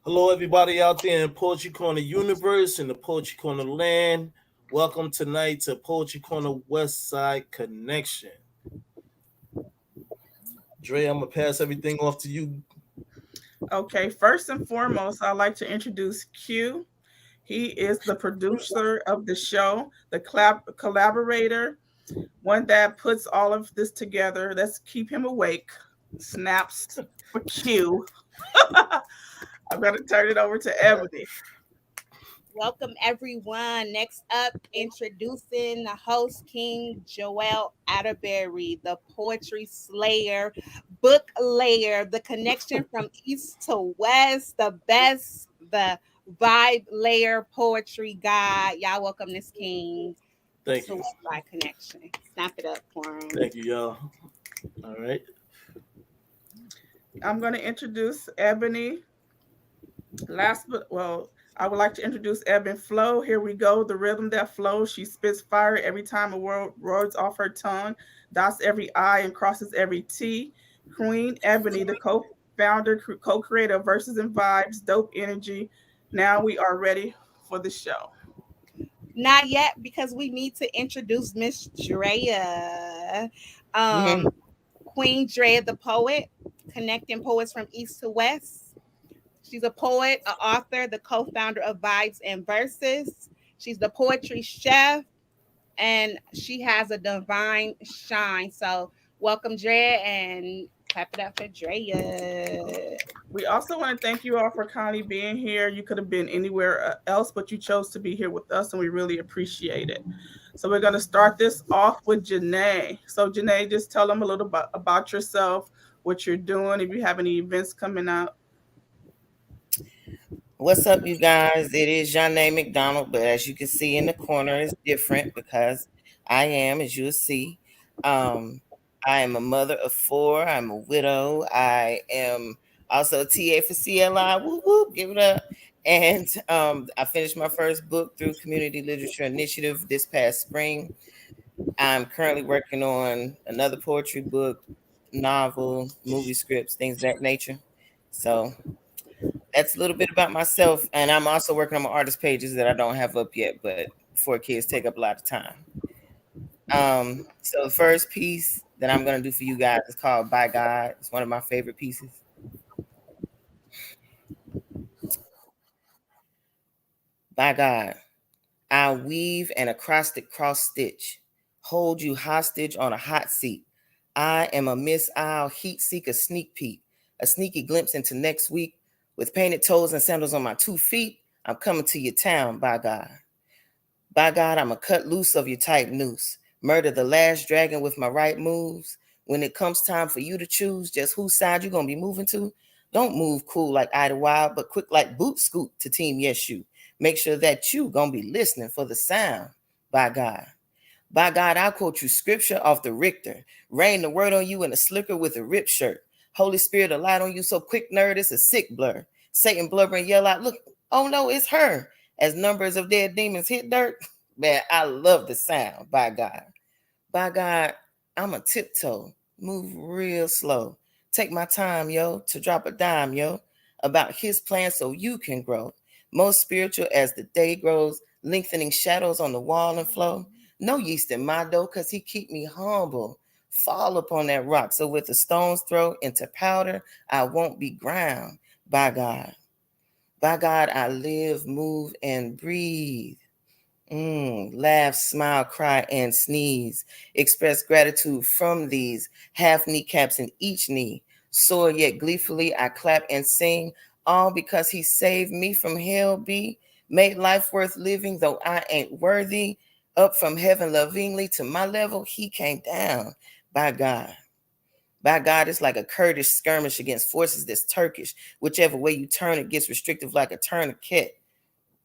Hello, everybody out there in Poetry Corner Universe and the Poetry Corner Land. Welcome tonight to Poetry Corner Westside Connection. Dre, I'm gonna pass everything off to you. Okay, first and foremost, I'd like to introduce Q. He is the producer of the show, the collaborator, one that puts all of this together. Let's keep him awake. Snaps for Q. I'm going to turn it over to Ebony. Welcome everyone. Next up, introducing the host, King Joel Atterbury, the poetry slayer, book layer, the connection from east to west, the best, the vibe layer poetry guy. Y'all welcome this king Thank to you. Westside Connection. Snap it up for him. Thank you, y'all. All right. I'm going to introduce Ebony. I would like to introduce Ebb and Flow. Here we go. The rhythm that flows. She spits fire every time a word roars off her tongue, dots every I and crosses every T. Queen Ebony, the co-founder, co-creator of Verses and Vibes, dope energy. Now we are ready for the show. Not yet, because we need to introduce Miss Drea. Um, Mhm. Queen Drea the poet, connecting poets from east to west. She's a poet, an author, the co-founder of Vibes and Verses. She's the poetry chef, and she has a divine shine. So welcome, Drea, and clap it up for Drea. We also want to thank you all for kindly being here. You could have been anywhere else, but you chose to be here with us, and we really appreciate it. So we're going to start this off with Janae. So Janae, just tell them a little bit about yourself, what you're doing, if you have any events coming up. What's up, you guys? It is Janae McDonald, but as you can see in the corner, it's different because I am, as you'll see, um, I am a mother of four. I'm a widow. I am also a TA for CLI. Whoop whoop, give it up. And I finished my first book through Community Literature Initiative this past spring. I'm currently working on another poetry book, novel, movie scripts, things of that nature. So that's a little bit about myself. And I'm also working on my artist pages that I don't have up yet, but four kids take up a lot of time. So the first piece that I'm gonna do for you guys is called By God. It's one of my favorite pieces. By God, I'll weave an acrostic cross stitch, hold you hostage on a hot seat. I am a Miss I'll heat seek a sneak peek, a sneaky glimpse into next week. With painted toes and sandals on my 2 feet, I'm coming to your town, by God. By God, I'ma cut loose of your tight noose, murder the last dragon with my right moves. When it comes time for you to choose just whose side you gonna be moving to, don't move cool like Idlewild, but quick like Boot Scoot to Team Yes You. Make sure that you gonna be listening for the sound. By God. By God, I'll quote you scripture off the Richter. Rain the word on you in a slicker with a ripped shirt. Holy Spirit, a light on you so quick, nerd, it's a sick blur. Satan blubber and yell out, look, oh no, it's her. As numbers of dead demons hit dirt, man, I love the sound. By God. By God, I'm a tiptoe, move real slow. Take my time, yo, to drop a dime, yo, about his plan so you can grow. Most spiritual as the day grows, lengthening shadows on the wall and flow. No yeast in my dough, cause he keep me humble. Fall upon that rock, so with a stone's throw into powder, I won't be ground. By God. By God, I live, move, and breathe. Laugh, smile, cry, and sneeze. Express gratitude from these half kneecaps in each knee. Soar yet gleefully, I clap and sing, all because he saved me from hell be, made life worth living, though I ain't worthy. Up from heaven lovingly to my level, he came down. By God. By God, it's like a Kurdish skirmish against forces that's Turkish. Whichever way you turn, it gets restrictive like a tourniquet.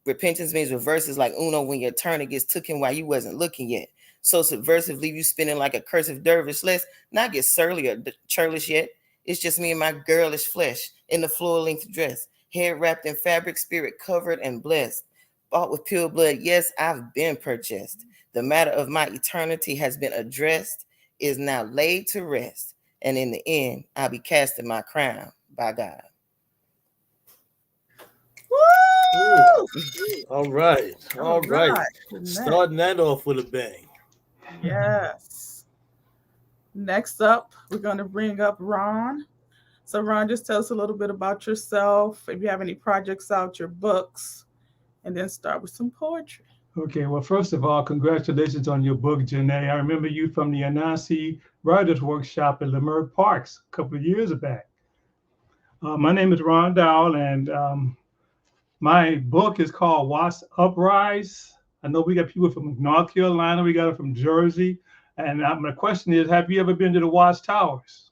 Repentance means reverses like Uno when your turn gets taken while you wasn't looking yet. So subversive, leave you spinning like a cursive dervish. Let's not get surly or churlish yet. It's just me and my girlish flesh in the floor-length dress, hair wrapped in fabric, spirit covered and blessed. Bought with pure blood, yes, I've been purchased. The matter of my eternity has been addressed, is now laid to rest. And in the end, I'll be casting my crown by God. Ooh. All right. All All right. right. Connect. Starting that off with a bang. Yes. Next up, we're going to bring up Ron. So, Ron, just tell us a little bit about yourself, if you have any projects out, your books, and then start with some poetry. Okay, well, first of all, congratulations on your book, Janae. I remember you from the Anansi Writers Workshop at Leimert Parks a couple of years back. My name is Ron Dowell, and my book is called Watts Uprise. I know we got people from North Carolina, we got it from Jersey. And my question is, have you ever been to the Watts Towers?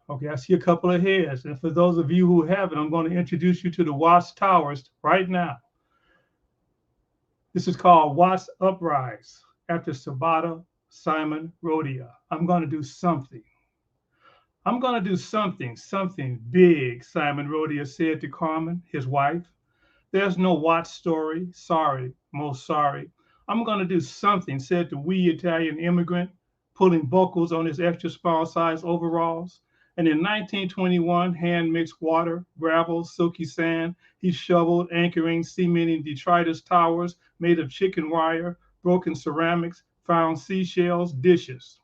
Okay, I see a couple of heads. And for those of you who haven't, I'm going to introduce you to the Watts Towers right now. This is called Watts Uprise after Sabata Simon Rodia. I'm going to do something. I'm going to do something big, Simon Rodia said to Carmen, his wife. There's no Watts story. Sorry, most sorry. I'm going to do something, said the wee Italian immigrant, pulling buckles on his extra small size overalls. And in 1921, hand-mixed water, gravel, silky sand, he shoveled, anchoring, cementing detritus towers made of chicken wire, broken ceramics, found seashells, dishes.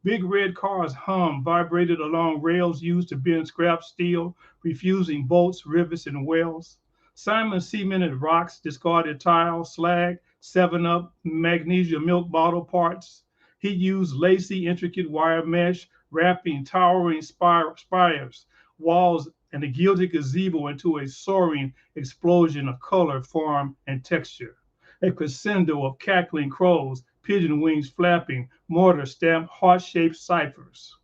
Big red cars hummed, vibrated along rails used to bend scrap steel, refusing bolts, rivets, and wells. Simon cemented rocks, discarded tiles, slag, 7-Up, magnesia milk bottle parts. He used lacy, intricate wire mesh, wrapping towering spires, walls, and a gilded gazebo into a soaring explosion of color, form, and texture. A crescendo of cackling crows, pigeon wings flapping, mortar stamped heart-shaped ciphers.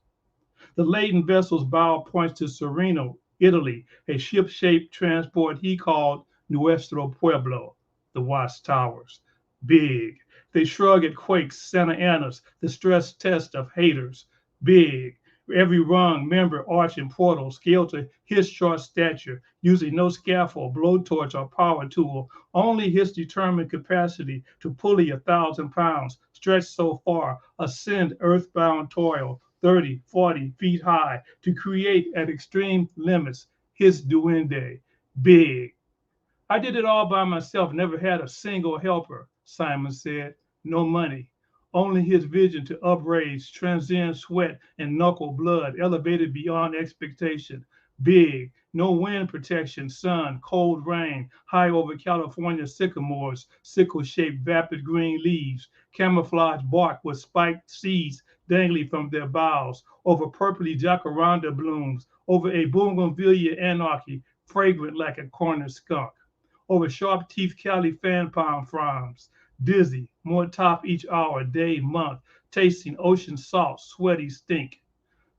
The laden vessel's bow points to Sereno, Italy, a ship-shaped transport he called Nuestro Pueblo, the Watts Towers. Big. They shrug at quakes, Santa Ana's, the stress test of haters. Big. Every rung, member, arch, and portal scaled to his short stature, using no scaffold, blowtorch, or power tool, only his determined capacity to pulley 1,000 pounds, stretched so far, ascend earthbound toil, 30, 40 feet high, to create at extreme limits his duende. Big. I did it all by myself, never had a single helper, Simon said. No money. Only his vision to upraise, transcend sweat and knuckle blood, elevated beyond expectation. Big. No wind protection, sun, cold rain, high over California sycamores, sickle-shaped vapid green leaves, camouflage bark with spiked seeds dangling from their boughs, over purpley jacaranda blooms, over a bougainvillea anarchy, fragrant like a corner skunk, over sharp-teeth Cali fan palm fronds, dizzy, more top each hour, day, month, tasting ocean salt, sweaty stink.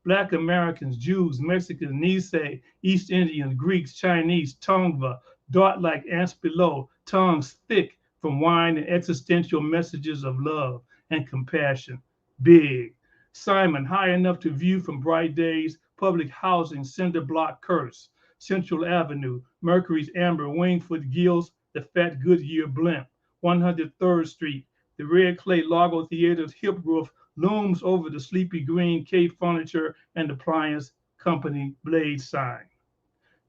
Black Americans, Jews, Mexicans, Nisei, East Indians, Greeks, Chinese, Tongva, dart like ants below, tongues thick from wine and existential messages of love and compassion. Big. Simon, high enough to view from bright days, public housing, cinder block curse. Central Avenue, Mercury's amber, Wingfoot gills, the fat Goodyear blimp. 103rd Street, the red clay Largo Theater's hip roof looms over the sleepy green K Furniture and Appliance Company blade sign.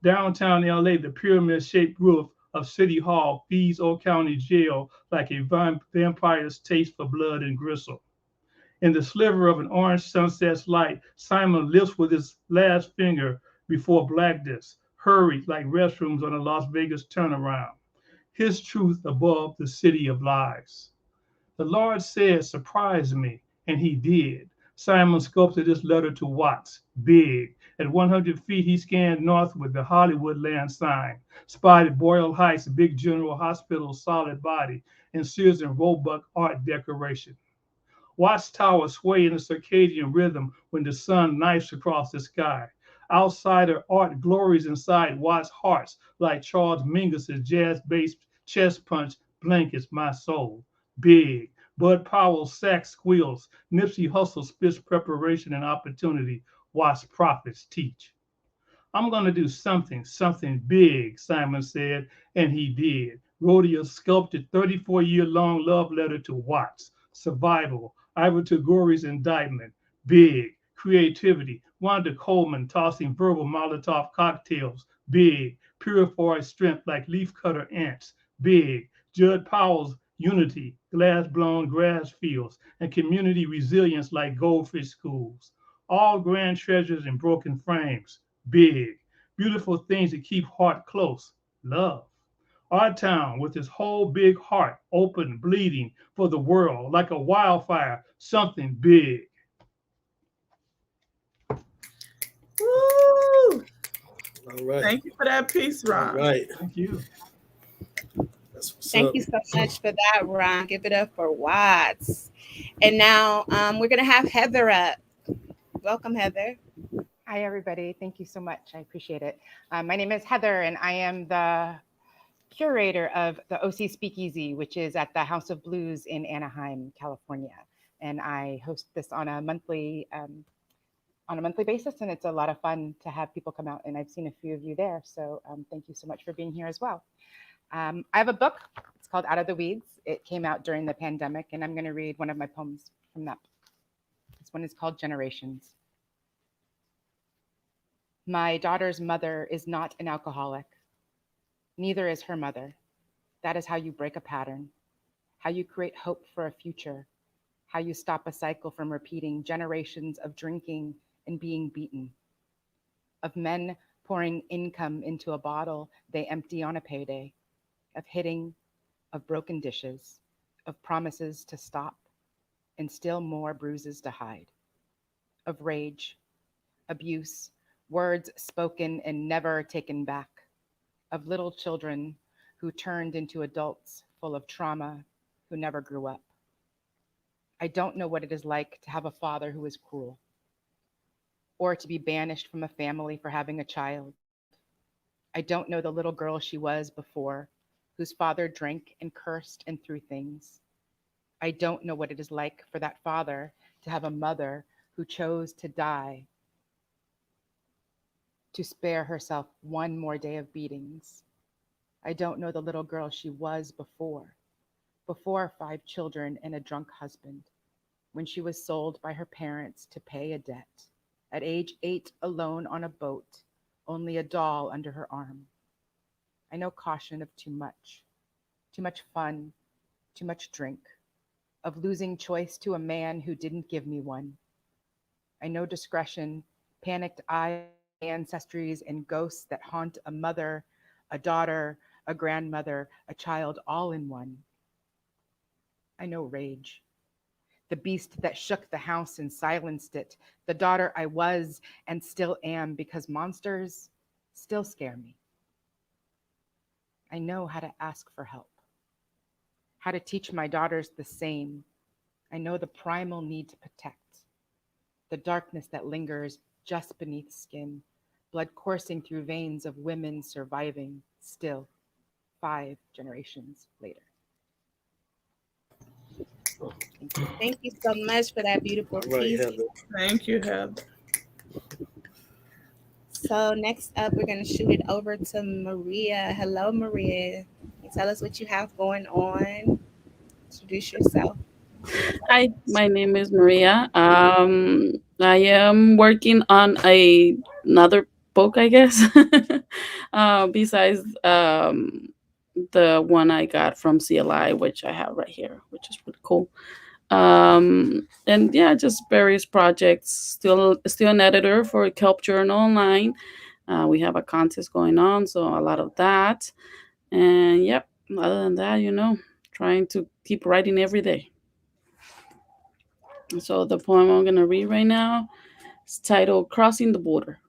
Downtown LA, the pyramid-shaped roof of City Hall feeds Old County Jail like a vampire's taste for blood and gristle. In the sliver of an orange sunset's light, Simon lifts with his last finger before blackness, hurried like restrooms on a Las Vegas turnaround. His truth above the city of lies. The Lord said, surprise me, and he did. Simon sculpted this letter to Watts, big. At 100 feet, he scanned northward the Hollywoodland sign, spotted Boyle Heights, Big General Hospital's solid body, and Sears and Roebuck art decoration. Watts Tower sway in a circadian rhythm when the sun knifes across the sky. Outsider art glories inside Watts' hearts like Charles Mingus's jazz-based chest punch blankets my soul. Big. Bud Powell's sax squeals. Nipsey Hussle spits preparation and opportunity. Watts prophets teach. I'm going to do something big, Simon said, and he did. Rodeo sculpted 34-year-long love letter to Watts. Survival. Ivor Tagore's indictment. Big. Creativity. Wanda Coleman tossing verbal Molotov cocktails. Big. pure forest strength like leaf cutter ants, big, Judd Powell's unity, glass-blown grass fields, and community resilience like goldfish schools. All grand treasures in broken frames, big, beautiful things that keep heart close, love. Our town, with its whole big heart, open, bleeding for the world, like a wildfire, something big. Woo! All right. Thank you for that piece, All Ron. right. Thank you. That's what's Thank up. you so much for that, Ron. Give it up for Watts. And now we're gonna have Heather up. Welcome, Heather. Hi, everybody. Thank you so much. I appreciate it. My name is Heather, and I am the curator of the OC Speakeasy, which is at the House of Blues in Anaheim, California. And I host this on a monthly basis, and it's a lot of fun to have people come out. And I've seen a few of you there, so thank you so much for being here as well. I have a book. It's called Out of the Weeds. It came out during the pandemic, and I'm going to read one of my poems from that. This one is called Generations. My daughter's mother is not an alcoholic. Neither is her mother. That is how you break a pattern, how you create hope for a future, how you stop a cycle from repeating generations of drinking and being beaten, of men pouring income into a bottle they empty on a payday, of hitting, of broken dishes, of promises to stop, and still more bruises to hide, of rage, abuse, words spoken and never taken back, of little children who turned into adults full of trauma who never grew up. I don't know what it is like to have a father who is cruel, or to be banished from a family for having a child. I don't know the little girl she was before, whose father drank and cursed and threw things. I don't know what it is like for that father to have a mother who chose to die to spare herself one more day of beatings. I don't know the little girl she was before 5 children and a drunk husband, when she was sold by her parents to pay a debt, at age 8 alone on a boat, only a doll under her arm. I know caution of too much fun, too much drink, of losing choice to a man who didn't give me one. I know discretion, panicked eyes, ancestries, and ghosts that haunt a mother, a daughter, a grandmother, a child, all in one. I know rage, the beast that shook the house and silenced it, the daughter I was and still am, because monsters still scare me. I know how to ask for help, how to teach my daughters the same. I know the primal need to protect, the darkness that lingers just beneath skin, blood coursing through veins of women surviving still 5 generations later. Thank you so much for that beautiful All right, piece. Heather. Thank you, Heather. So next up, we're going to shoot it over to Maria. Hello, Maria. Can you tell us what you have going on? Introduce yourself. Hi, my name is Maria. I am working on another book, I guess, besides the one I got from CLI, which I have right here, which is pretty cool. And yeah, just various projects. Still an editor for Kelp Journal Online. We have a contest going on, so a lot of that. And yep, other than that, trying to keep writing every day. So the poem I'm going to read right now is titled Crossing the Border.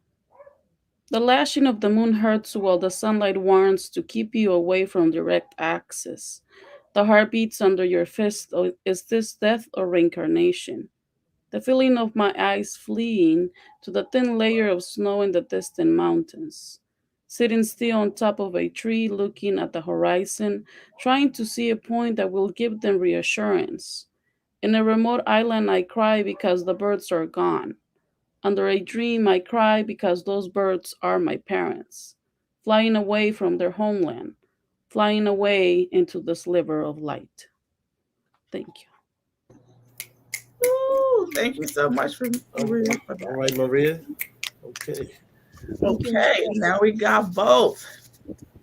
The lashing of the moon hurts while the sunlight warns to keep you away from direct access. The heart beats under your fist. Oh, is this death or reincarnation? The feeling of my eyes fleeing to the thin layer of snow in the distant mountains. Sitting still on top of a tree, looking at the horizon, trying to see a point that will give them reassurance. In a remote island, I cry because the birds are gone. Under a dream, I cry because those birds are my parents, flying away from their homeland, flying away into the sliver of light. Thank you. Ooh, thank you so much for Maria. For All that. right, Maria. Okay. Okay, now we got both.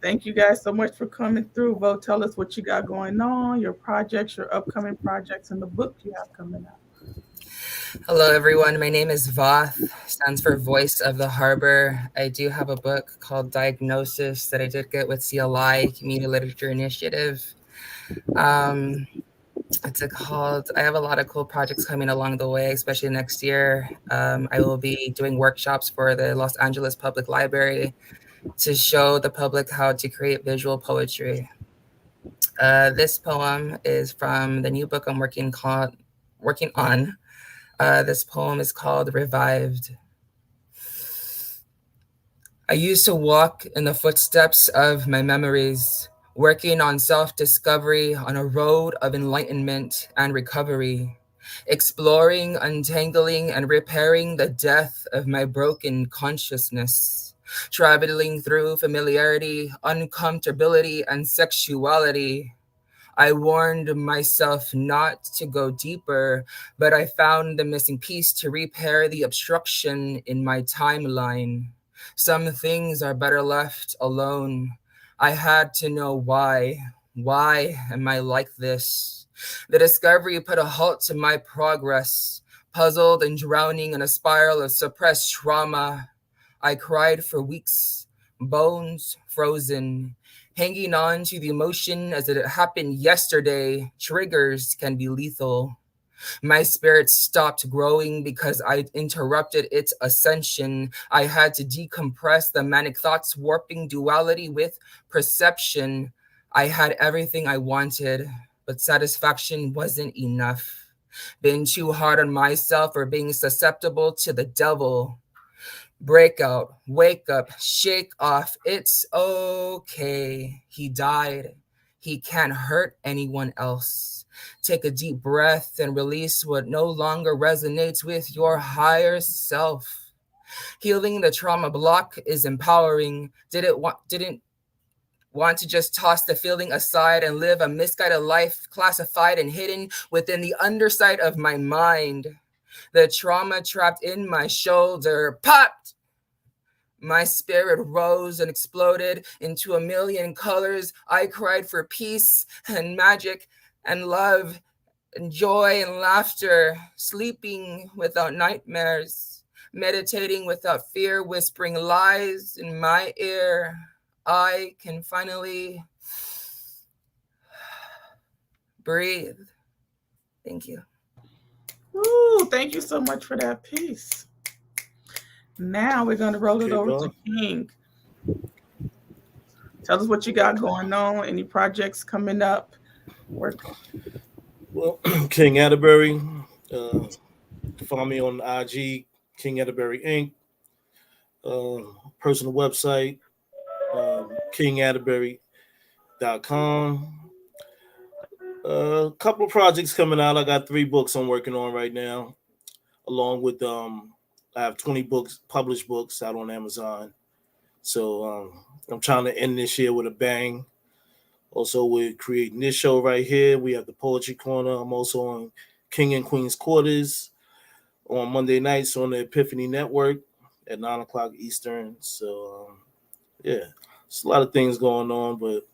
Thank you guys so much for coming through. Vo, tell us what you got going on, your projects, your upcoming projects, and the book you have coming out. Hello, everyone. My name is Voth, stands for Voice of the Harbor. I do have a book called Diagnosis that I did get with CLI, Community Literature Initiative. It's called, I have a lot of cool projects coming along the way, especially next year. I will be doing workshops for the Los Angeles Public Library to show the public how to create visual poetry. This poem is from the new book I'm working on. This poem is called Revived. I used to walk in the footsteps of my memories, working on self-discovery on a road of enlightenment and recovery, exploring, untangling, and repairing the death of my broken consciousness, traveling through familiarity, uncomfortability, and sexuality. I warned myself not to go deeper, but I found the missing piece to repair the obstruction in my timeline. Some things are better left alone. I had to know why. Why am I like this? The discovery put a halt to my progress, puzzled and drowning in a spiral of suppressed trauma. I cried for weeks, bones frozen, hanging on to the emotion as it happened yesterday. Triggers can be lethal. My spirit stopped growing because I interrupted its ascension. I had to decompress the manic thoughts, warping duality with perception. I had everything I wanted, but satisfaction wasn't enough. Being too hard on myself or being susceptible to the devil. Break out, wake up, shake off. It's okay. He died. He can't hurt anyone else. Take a deep breath and release what no longer resonates with your higher self. Healing the trauma block is empowering. Didn't want to just toss the feeling aside and live a misguided life classified and hidden within the underside of my mind. The trauma trapped in my shoulder popped. My spirit rose and exploded into a million colors. I cried for peace and magic and love and joy and laughter, sleeping without nightmares, meditating without fear, whispering lies in my ear. I can finally breathe. Thank you. Ooh, thank you so much for that piece. Now we're going to roll it over to King. Tell us what you got going on, any projects coming up. Well, King Atterbury. Follow me on IG, King Atterbury Inc. Personal website, kingatterbury.com. A couple of projects coming out. I got 3 books I'm working on right now, along with I have 20 books, published books out on Amazon. So I'm trying to end this year with a bang. Also, we're creating this show right here. We have the Poetry Corner. I'm also on King and Queen's Quarters on Monday nights on the Epiphany Network at 9 o'clock Eastern. So, yeah, it's a lot of things going on, but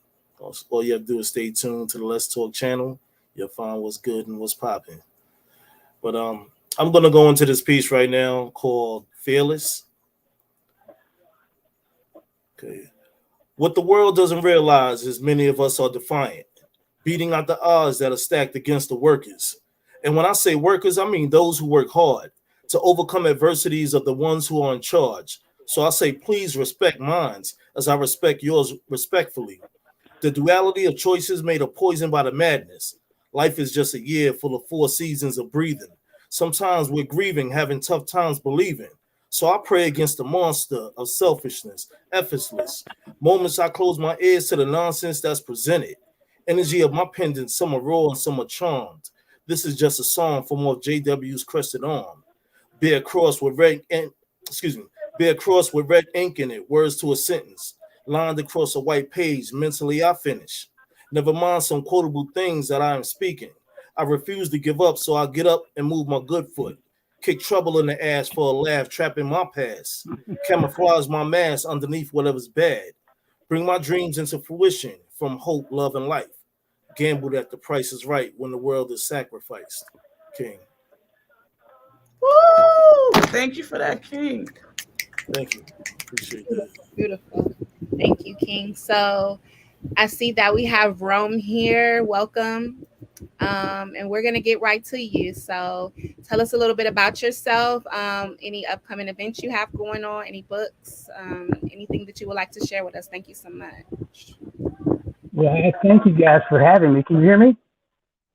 all you have to do is stay tuned to the Let's Talk channel. You'll find what's good and what's popping. But I'm going to go into this piece right now called Fearless. Okay. What the world doesn't realize is many of us are defiant, beating out the odds that are stacked against the workers. And when I say workers, I mean those who work hard to overcome adversities of the ones who are in charge. So I say, please respect minds as I respect yours respectfully. The duality of choices made a poison by the madness. Life is just a year full of 4 seasons of breathing. Sometimes we're grieving, having tough times believing. So I pray against the monster of selfishness, effortless. Moments I close my ears to the nonsense that's presented. Energy of my pendants, some are raw and some are charmed. This is just a song from off JW's crested arm. Bear cross with red ink in it, words to a sentence. Lined across a white page, mentally I finish. Never mind some quotable things that I am speaking. I refuse to give up, so I get up and move my good foot. Kick trouble in the ass for a laugh, trapping my past. Camouflage my mask underneath whatever's bad. Bring my dreams into fruition from hope, love, and life. Gamble that the price is right when the world is sacrificed. King. Woo! Thank you for that, King. Thank you. Appreciate that. Beautiful. Thank you, King. So I see that we have Rome here. Welcome. And we're going to get right to you. So tell us a little bit about yourself, any upcoming events you have going on, any books, anything that you would like to share with us. Thank you so much. Well, I thank you guys for having me. Can you hear me?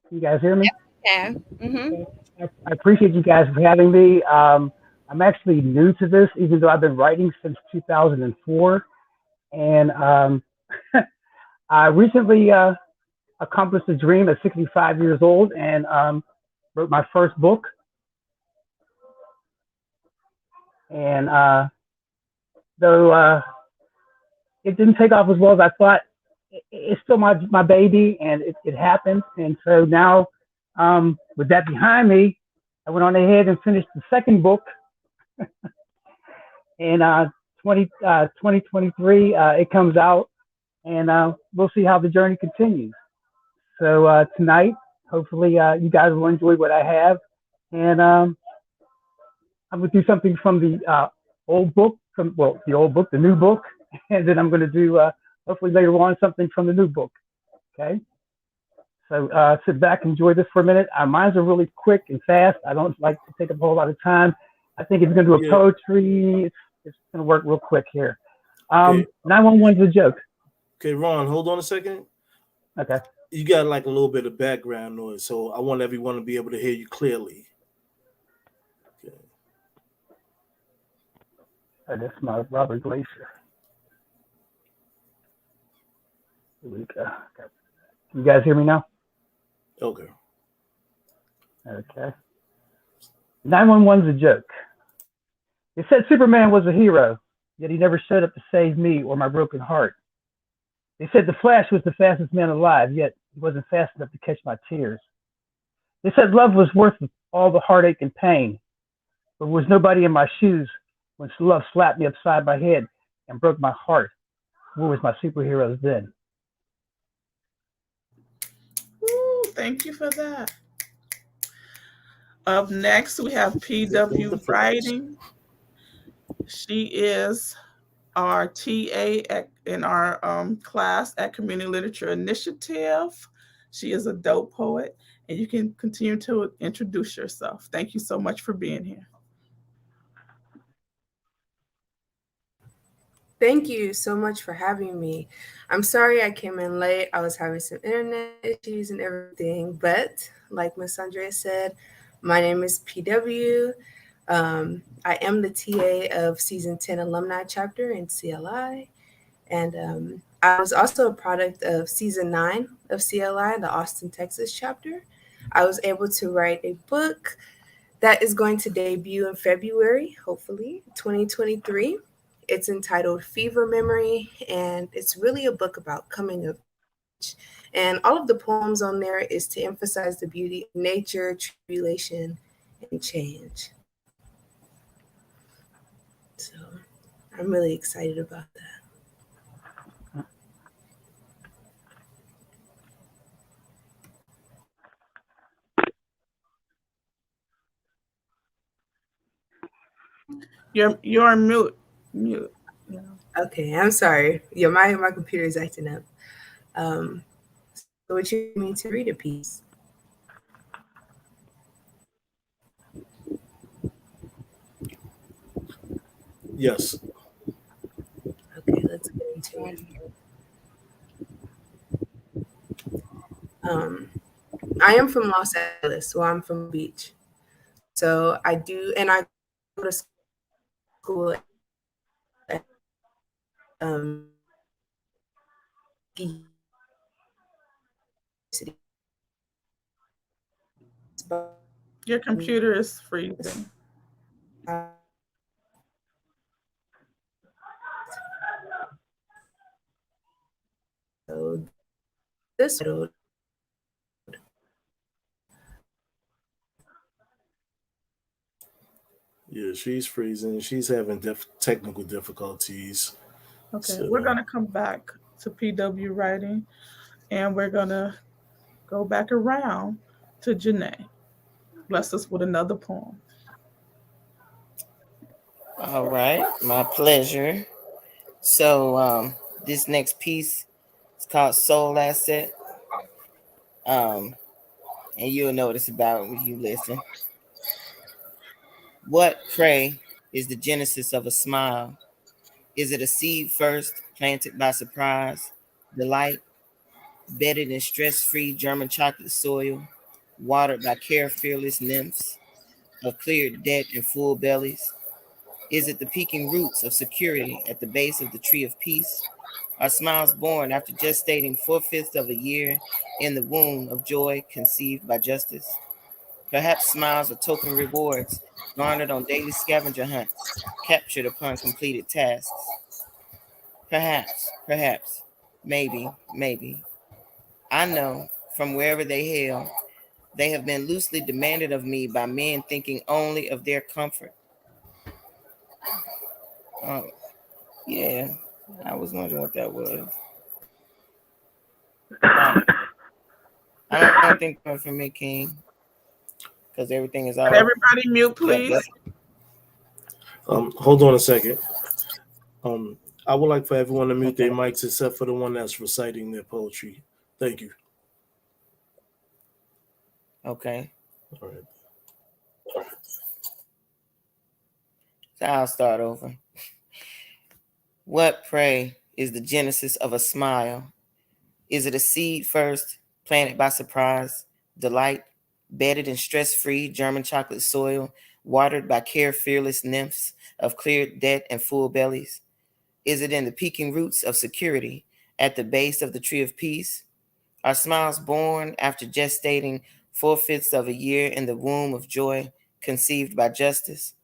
Can you guys hear me? Yeah. Mm-hmm. I appreciate you guys for having me. I'm actually new to this, even though I've been writing since 2004. And I recently accomplished a dream at 65 years old and wrote my first book. And though it didn't take off as well as I thought, it's still my baby, and it happened. And so now, with that behind me, I went on ahead and finished the second book in 2023. It comes out, and we'll see how the journey continues. So tonight, hopefully, you guys will enjoy what I have, and I'm going to do something from the old book, the new book, and then I'm going to do hopefully later on something from the new book. Okay. So sit back, enjoy this for a minute. Mines are really quick and fast. I don't like to take up a whole lot of time. I think if you're going to do a poetry, it's going to work real quick here. 911 is a joke. Okay, Ron, hold on a second. Okay. You got like a little bit of background noise, so I want everyone to be able to hear you clearly. Okay. That's my Robert Glacier. Here we go. Okay. Can you guys hear me now? Okay. Okay. 911's a joke. They said Superman was a hero, yet he never showed up to save me or my broken heart. They said the Flash was the fastest man alive, yet he wasn't fast enough to catch my tears. They said love was worth all the heartache and pain, but there was nobody in my shoes when love slapped me upside my head and broke my heart. Where was my superheroes then? Ooh, thank you for that. Up next, we have PW Writing. She is our TA in our class at Community Literature Initiative. She is a dope poet, and you can continue to introduce yourself. Thank you so much for being here. Thank you so much for having me. I'm sorry I came in late. I was having some internet issues and everything, but like Miss Andrea said, my name is PW. I am the TA of Season 10 Alumni Chapter in CLI, and I was also a product of Season 9 of CLI, the Austin, Texas chapter. I was able to write a book that is going to debut in February, hopefully, 2023. It's entitled Fever Memory, and it's really a book about coming of age. And all of the poems on there is to emphasize the beauty of nature, tribulation, and change. So I'm really excited about that. You're on mute. Okay, I'm sorry. Yeah, my computer is acting up. So would you need me to read a piece? Yes. Okay, let's get into it. I am from Los Angeles, well, I'm from the beach. So I go to school at City. Your computer is freezing. So this Yeah, she's freezing. She's having technical difficulties. Okay, we're So gonna come back to PW writing, and we're gonna go back around to Janae. Bless us with another poem. All right, my pleasure. So this next piece is called Soul Asset. Um, and you'll know what it's about when you listen. What, pray, is the genesis of a smile? Is it a seed first, planted by surprise, delight, bedded in stress-free German chocolate soil, watered by care-fearless nymphs of cleared debt and full bellies? Is it the peaking roots of security at the base of the tree of peace? Are smiles born after gestating 4/5 of a year in the womb of joy conceived by justice? Perhaps smiles are token rewards garnered on daily scavenger hunts, captured upon completed tasks. Perhaps, maybe. I know from wherever they hail, they have been loosely demanded of me by men thinking only of their comfort. Oh, yeah, I was wondering what that was. Right. I don't think that was from me, King, because everything is Can off. everybody mute, Yep, please? yep. hold on a second. I would like for everyone to mute Okay. their mics except for the one that's reciting their poetry. Thank you. Okay. All right. So I'll start over. What, pray, is the genesis of a smile? Is it a seed first, planted by surprise, delight, bedded in stress-free German chocolate soil, watered by care-fearless nymphs of cleared debt and full bellies? Is it in the peaking roots of security at the base of the tree of peace? Are smiles born after gestating 4/5 of a year in the womb of joy conceived by justice?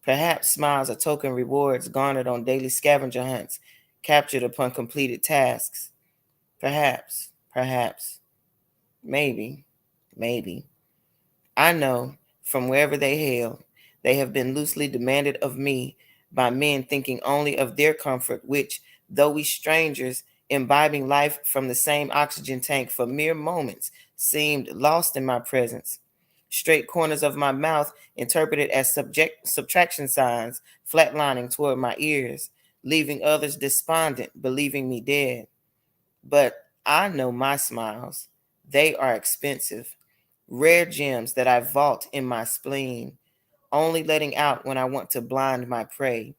Perhaps smiles are token rewards garnered on daily scavenger hunts, captured upon completed tasks. Perhaps, maybe. I know from wherever they hail, they have been loosely demanded of me by men thinking only of their comfort, which, though we strangers, imbibing life from the same oxygen tank for mere moments, seemed lost in my presence. Straight corners of my mouth interpreted as subtraction signs, flatlining toward my ears, leaving others despondent, believing me dead. But I know my smiles. They are expensive, rare gems that I vault in my spleen, only letting out when I want to blind my prey.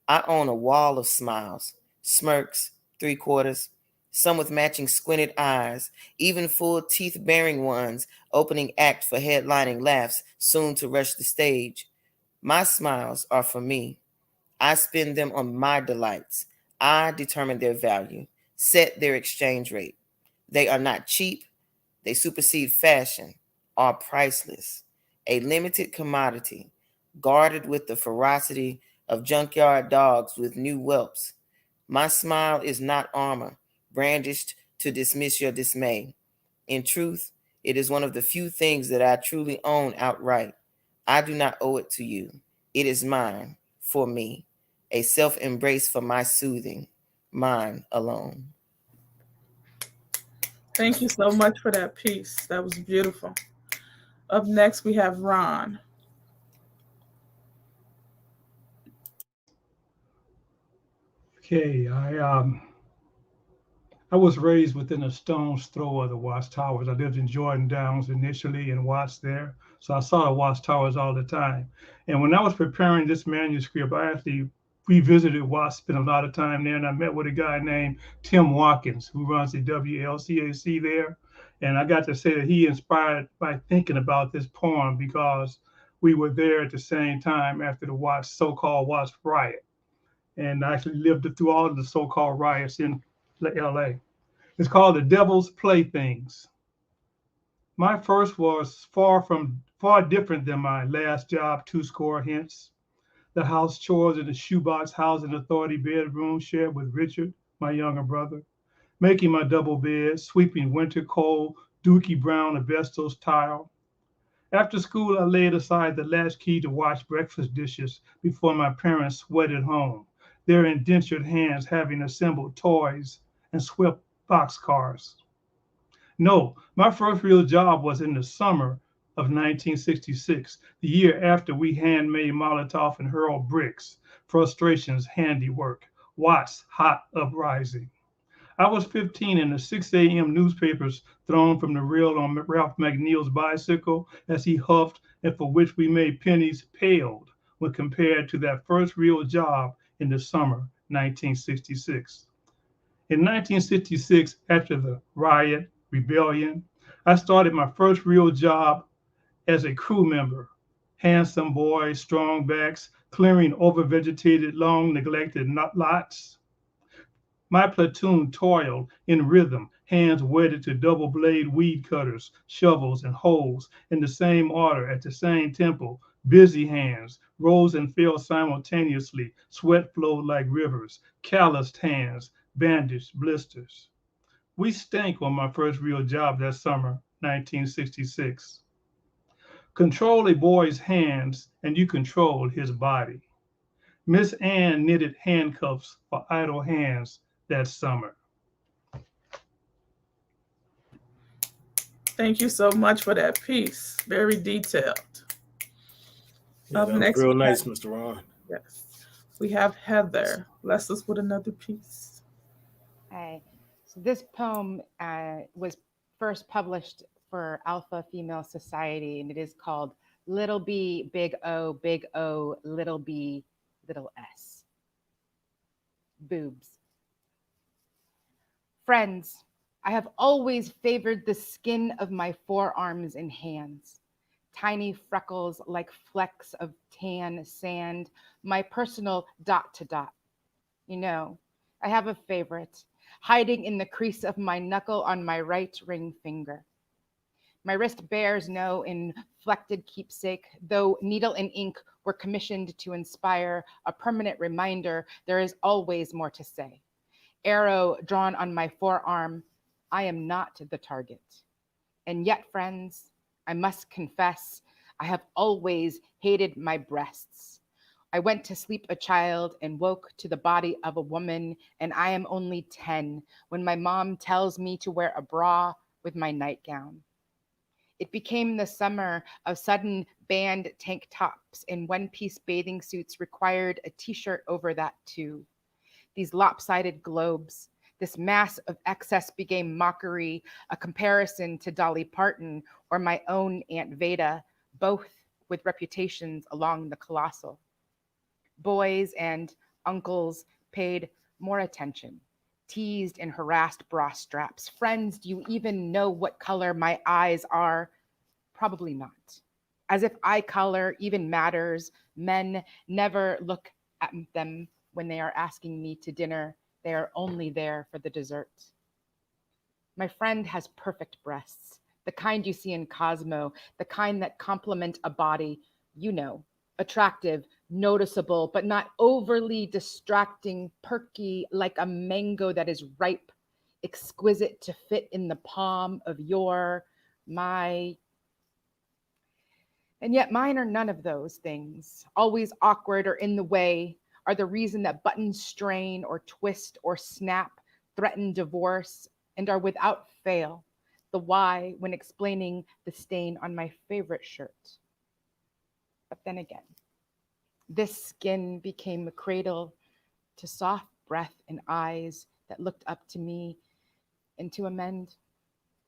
I own a wall of smiles, smirks, three quarters, some with matching squinted eyes, even full teeth-bearing ones, opening act for headlining laughs, soon to rush the stage. My smiles are for me. I spend them on my delights. I determine their value, set their exchange rate. They are not cheap. They supersede fashion, are priceless. A limited commodity, guarded with the ferocity of junkyard dogs with new whelps. My smile is not armor, brandished to dismiss your dismay. In truth, it is one of the few things that I truly own outright. I do not owe it to you. It is mine, for me, a self-embrace for my soothing, mine alone. Thank you so much for that piece. That was beautiful. Up next, we have Ron. Okay, I was raised within a stone's throw of the watchtowers. I lived in Jordan Downs initially and watched there, so I saw the watchtowers all the time. And when I was preparing this manuscript, I actually revisited Watts, spent a lot of time there, and I met with a guy named Tim Watkins, who runs the WLCAC there. And I got to say that he inspired by thinking about this poem because we were there at the same time after the Watts, so-called Watts riot, and I actually lived through all of the so-called riots in LA. It's called The Devil's Playthings. My first was far different than my last job, 2 score hence. The house chores in the shoebox housing authority bedroom shared with Richard, my younger brother, making my double bed, sweeping winter cold, dookie brown asbestos tile. After school, I laid aside the latchkey to wash breakfast dishes before my parents sweated home, their indentured hands having assembled toys and swept boxcars. No, my first real job was in the summer of 1966, the year after we handmade Molotov and hurled bricks, frustration's handiwork, Watts' hot uprising. I was 15 and the 6 a.m. newspapers thrown from the rail on Ralph McNeil's bicycle as he huffed and for which we made pennies paled when compared to that first real job in the summer 1966. In 1966, after the riot, rebellion, I started my first real job as a crew member. Handsome boys, strong backs, clearing overvegetated, long neglected lots. My platoon toiled in rhythm, hands wedded to double blade weed cutters, shovels, and hoes in the same order at the same tempo. Busy hands rose and fell simultaneously, sweat flowed like rivers, calloused hands, bandaged blisters. We stank on my first real job that summer, 1966. Control a boy's hands and you control his body. Miss Ann knitted handcuffs for idle hands that summer. Thank you so much for that piece. Very detailed. Yeah, Up that was next, real we nice, have, Mr. Ron. yes, we have Heather. Bless us with another piece. Hi. So this poem was first published for Alpha Female Society, and it is called Little B, Big O, Little B, Little S. Boobs. Friends, I have always favored the skin of my forearms and hands. Tiny freckles like flecks of tan sand, my personal dot to dot. You know, I have a favorite, hiding in the crease of my knuckle on my right ring finger. My wrist bears no inflected keepsake, though needle and ink were commissioned to inspire a permanent reminder there is always more to say. Arrow drawn on my forearm, I am not the target. And yet, friends, I must confess, I have always hated my breasts. I went to sleep a child and woke to the body of a woman, and I am only 10 when my mom tells me to wear a bra with my nightgown. It became the summer of sudden band tank tops, and one-piece bathing suits required a t-shirt over that too. These lopsided globes, this mass of excess became mockery, a comparison to Dolly Parton or my own Aunt Veda, both with reputations along the colossal. Boys and uncles paid more attention, teased and harassed bra straps. Friends, do you even know what color my eyes are? Probably not. As if eye color even matters, men never look at them when they are asking me to dinner. They are only there for the dessert. My friend has perfect breasts, the kind you see in Cosmo, the kind that complement a body, you know, attractive, noticeable, but not overly distracting, perky, like a mango that is ripe, exquisite to fit in the palm of my. And yet mine are none of those things, always awkward or in the way, are the reason that buttons strain or twist or snap, threaten divorce, and are without fail the why when explaining the stain on my favorite shirt. But then again, this skin became a cradle to soft breath and eyes that looked up to me, and to amend,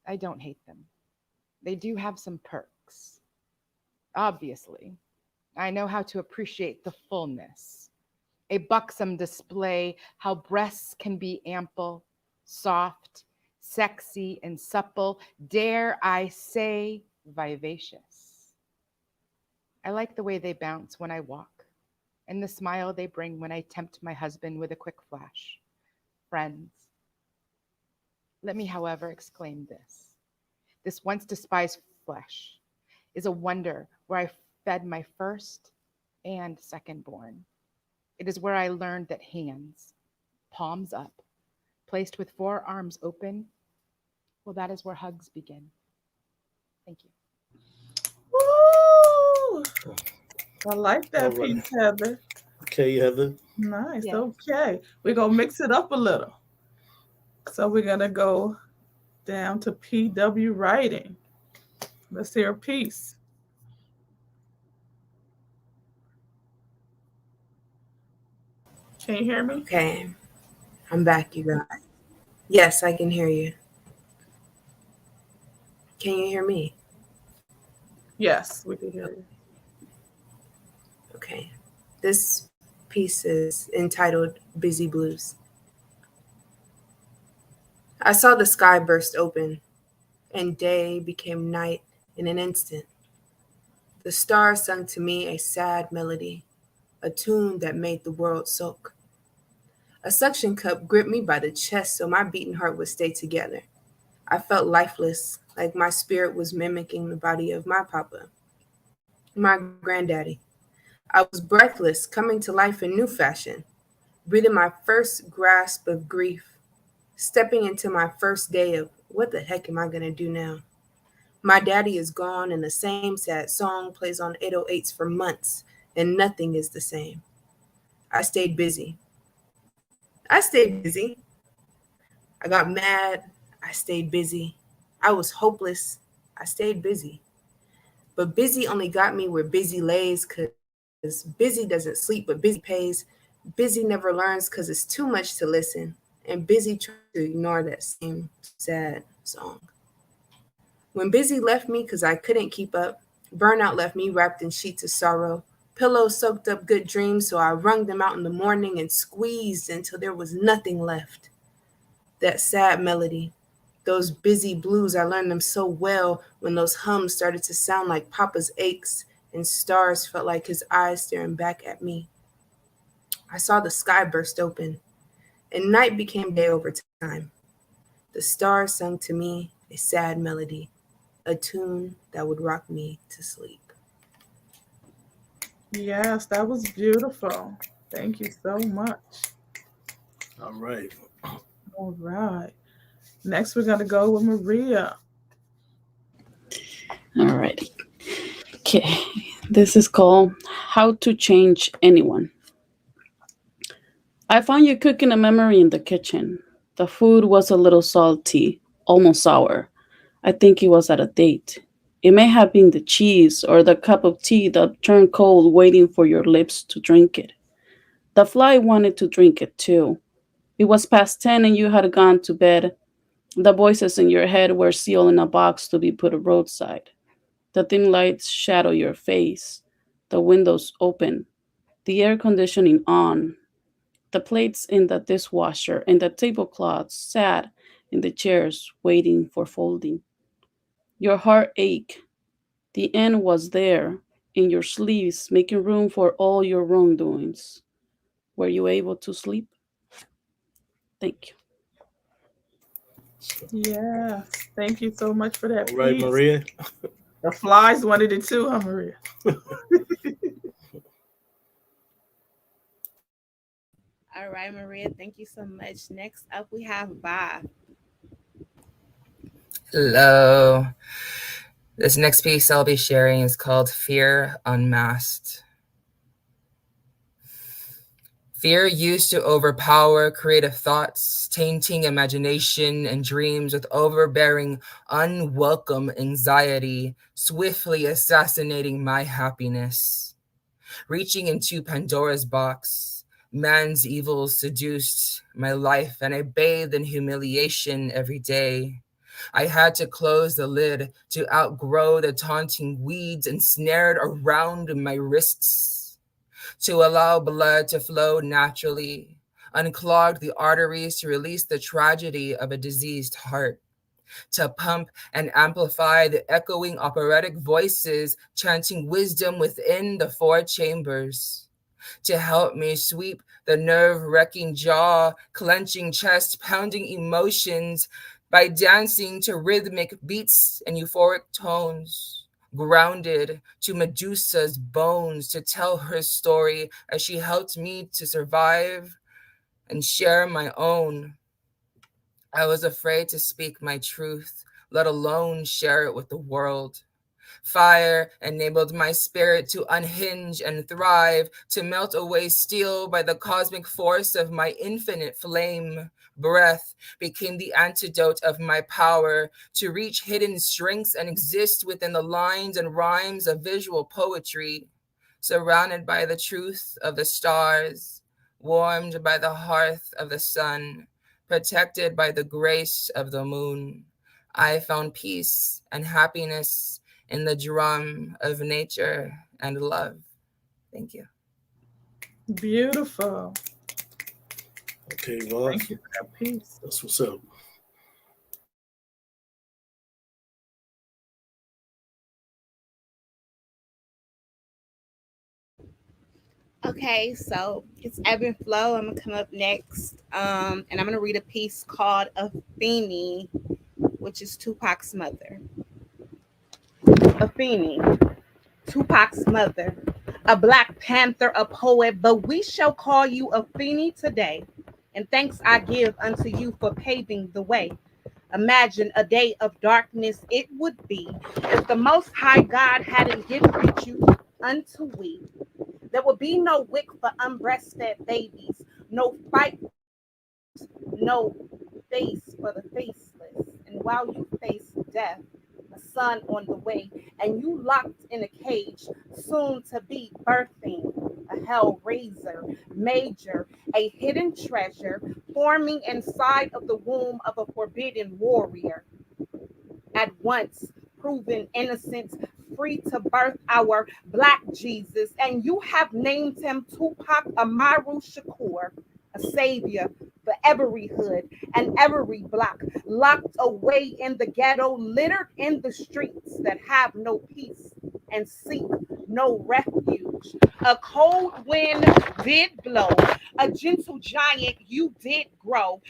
I don't hate them. They do have some perks. Obviously, I know how to appreciate the fullness. A buxom display, how breasts can be ample, soft, sexy, and supple, dare I say, vivacious. I like the way they bounce when I walk, and the smile they bring when I tempt my husband with a quick flash. Friends. Let me, however, exclaim this. This once despised flesh is a wonder where I fed my first and second born. It is where I learned that hands, palms up, placed with forearms open, well, that is where hugs begin. Thank you. Woo! I like that All right. piece, Heather. Okay, Heather. Nice. Yes. Okay. We're going to mix it up a little. So we're going to go down to PW writing. Let's hear a piece. Can you hear me? Okay, I'm back, you guys. Yes, I can hear you. Can you hear me? Yes, we can hear you. Okay. This piece is entitled Busy Blues. I saw the sky burst open, and day became night in an instant. The stars sung to me a sad melody, a tune that made the world soak. A suction cup gripped me by the chest so my beating heart would stay together. I felt lifeless, like my spirit was mimicking the body of my papa, my granddaddy. I was breathless, coming to life in new fashion, breathing my first grasp of grief, stepping into my first day of what the heck am I going to do now? My daddy is gone, and the same sad song plays on 808s for months, and nothing is the same. I stayed busy. I stayed busy. I got mad. I stayed busy. I was hopeless. I stayed busy. But busy only got me where busy lays, because busy doesn't sleep, but busy pays. Busy never learns because it's too much to listen. And busy tries to ignore that same sad song. When busy left me because I couldn't keep up, burnout left me wrapped in sheets of sorrow. Pillows soaked up good dreams, so I wrung them out in the morning and squeezed until there was nothing left. That sad melody, those busy blues, I learned them so well when those hums started to sound like Papa's aches and stars felt like his eyes staring back at me. I saw the sky burst open, and night became day over time. The stars sung to me a sad melody, a tune that would rock me to sleep. Yes, that was beautiful. Thank you so much. All right. All right. Next, we're going to go with Maria. Alrighty. Okay. This is called How to Change Anyone. I found you cooking a memory in the kitchen. The food was a little salty, almost sour. I think it was at a date. It may have been the cheese or the cup of tea that turned cold waiting for your lips to drink it. The fly wanted to drink it too. It was past 10 and you had gone to bed. The voices in your head were sealed in a box to be put roadside. The dim lights shadow your face. The windows open. The air conditioning on. The plates in the dishwasher and the tablecloths sat in the chairs waiting for folding. Your heart ached. The end was there in your sleeves, making room for all your wrongdoings. Were you able to sleep? Thank you. Yes. Thank you so much for that All right, piece. Maria. The flies wanted it too, huh, Maria? All right, Maria, thank you so much. Next up, we have Bob. Hello. This next piece I'll be sharing is called Fear Unmasked. Fear used to overpower creative thoughts, tainting imagination and dreams with overbearing, unwelcome anxiety, swiftly assassinating my happiness. Reaching into Pandora's box, man's evils seduced my life, and I bathed in humiliation every day. I had to close the lid to outgrow the taunting weeds ensnared around my wrists, to allow blood to flow naturally, unclog the arteries to release the tragedy of a diseased heart, to pump and amplify the echoing operatic voices chanting wisdom within the four chambers, to help me sweep the nerve-wrecking jaw, clenching chest, pounding emotions by dancing to rhythmic beats and euphoric tones, grounded to Medusa's bones to tell her story as she helped me to survive and share my own. I was afraid to speak my truth, let alone share it with the world. Fire enabled my spirit to unhinge and thrive, to melt away steel by the cosmic force of my infinite flame. Breath became the antidote of my power to reach hidden strengths and exist within the lines and rhymes of visual poetry, surrounded by the truth of the stars, warmed by the hearth of the sun, protected by the grace of the moon. I found peace and happiness in the drum of nature and love. Thank you. Beautiful. Okay, well, Thank you for that piece. that's what's up. Okay, so it's ebb and flow. I'm gonna come up next, and I'm gonna read a piece called "Afeni," which is Tupac's mother. Afeni, Tupac's mother, a Black Panther, a poet, but we shall call you Afeni today. And thanks I give unto you for paving the way. Imagine a day of darkness it would be if the Most High God hadn't gifted you unto we. There would be no wick for unbreastfed babies, no fight, no face for the faceless. And while you face death, a son on the way, and you locked in a cage, soon to be birthing a hell raiser, major, a hidden treasure, forming inside of the womb of a forbidden warrior. At once proven innocent, free to birth our Black Jesus, and you have named him Tupac Amaru Shakur, a savior for every hood and every block, locked away in the ghetto, littered in the streets that have no peace and seek no refuge. A cold wind did blow, a gentle giant you did grow,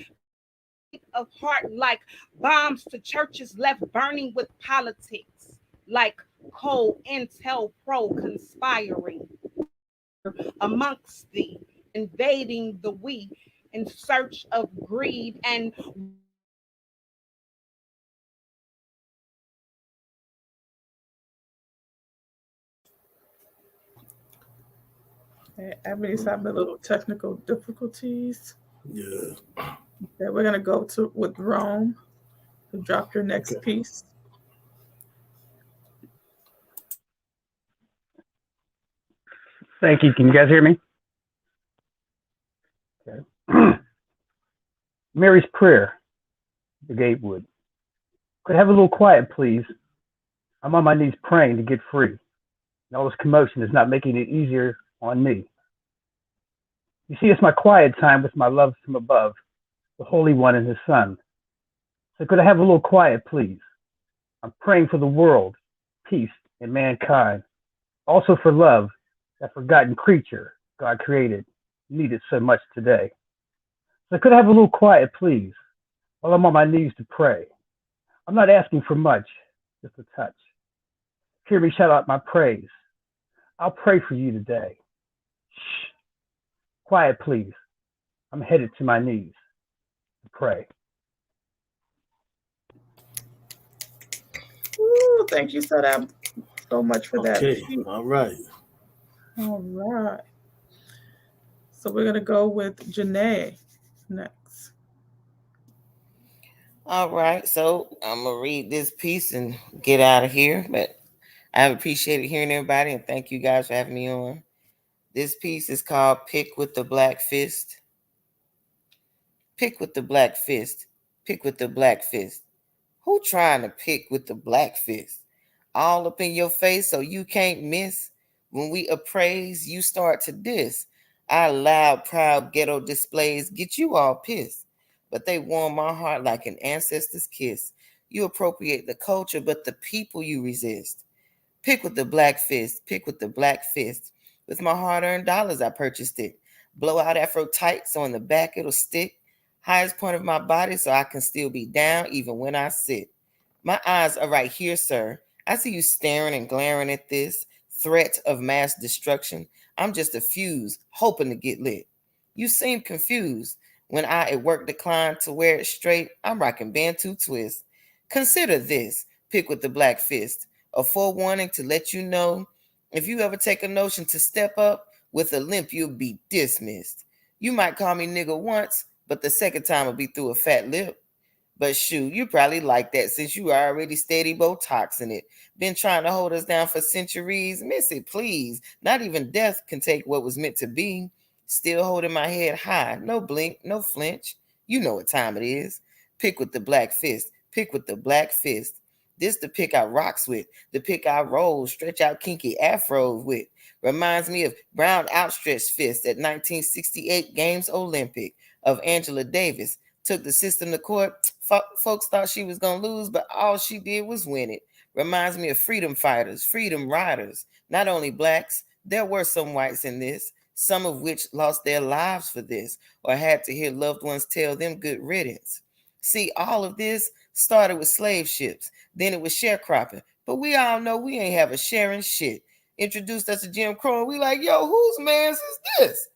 of heart like bombs to churches left burning with politics, like cold intel pro conspiring amongst thee, invading the we in search of greed and Everybody's having a little technical difficulties. Yeah. Okay, we're gonna go to with Rome to drop your next Okay. piece. Thank you. Can you guys hear me? Okay. Mary's Prayer, the Gatewood. Could I have a little quiet, please? I'm on my knees praying to get free. And all this commotion is not making it easier on me. You see, it's my quiet time with my love from above, the Holy One and His Son. So could I have a little quiet, please? I'm praying for the world, peace, and mankind. Also for love, that forgotten creature God created, needed so much today. So could I have a little quiet, please, while I'm on my knees to pray? I'm not asking for much, just a touch. Hear me shout out my praise. I'll pray for you today. Shh. Quiet, please. I'm headed to my knees to pray. Ooh, thank you so much for that. Okay. All right. All right. So we're gonna go with Janae next. All right, so I'm gonna read this piece and get out of here. But I've appreciated hearing everybody, and thank you guys for having me on. This piece is called "Pick with the Black Fist." Pick with the black fist. Pick with the black fist. Who trying to pick with the black fist? All up in your face so you can't miss. When we appraise, you start to diss. Our loud, proud ghetto displays get you all pissed. But they warm my heart like an ancestor's kiss. You appropriate the culture, but the people you resist. Pick with the black fist. Pick with the black fist. With my hard-earned dollars, I purchased it. Blow out Afro tight so in the back it'll stick. Highest point of my body so I can still be down even when I sit. My eyes are right here, sir. I see you staring and glaring at this threat of mass destruction. I'm just a fuse, hoping to get lit. You seem confused. When I at work decline to wear it straight, I'm rocking Bantu twist. Consider this, pick with the black fist. A forewarning to let you know if you ever take a notion to step up, with a limp you'll be dismissed. You might call me nigga once, but the second time will be through a fat lip. But shoot, you probably like that since you already steady Botoxing it. Been trying to hold us down for centuries. Miss it, please. Not even death can take what was meant to be. Still holding my head high. No blink, no flinch. You know what time it is. Pick with the black fist. Pick with the black fist. This the pick I rocks with. The pick I roll, stretch out kinky afros with. Reminds me of brown outstretched fist at 1968 Games Olympic of Angela Davis. Took the system to court. Folks thought she was going to lose, but all she did was win it. Reminds me of freedom fighters, freedom riders. Not only blacks, there were some whites in this, some of which lost their lives for this or had to hear loved ones tell them good riddance. See, all of this started with slave ships. Then it was sharecropping. But we all know we ain't have a sharing shit. Introduced us to Jim Crow, and we like, yo, whose man's is this?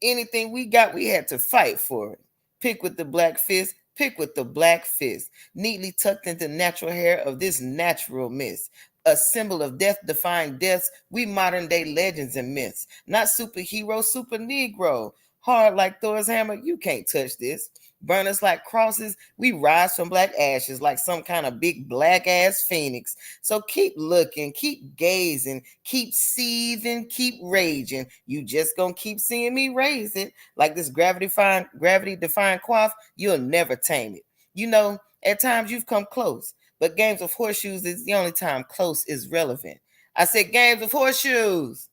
Anything we got, we had to fight for it. Pick with the black fist, pick with the black fist, neatly tucked into natural hair of this natural mist. A symbol of death-defying deaths, we modern-day legends and myths. Not superhero, super Negro. Hard like Thor's hammer, you can't touch this. Burn us like crosses, we rise from black ashes like some kind of big black-ass phoenix. So keep looking, keep gazing, keep seething, keep raging. You just gonna keep seeing me raise it. Like this gravity-defying quaff, you'll never tame it. You know, at times you've come close, but games of horseshoes is the only time close is relevant. I said games of horseshoes.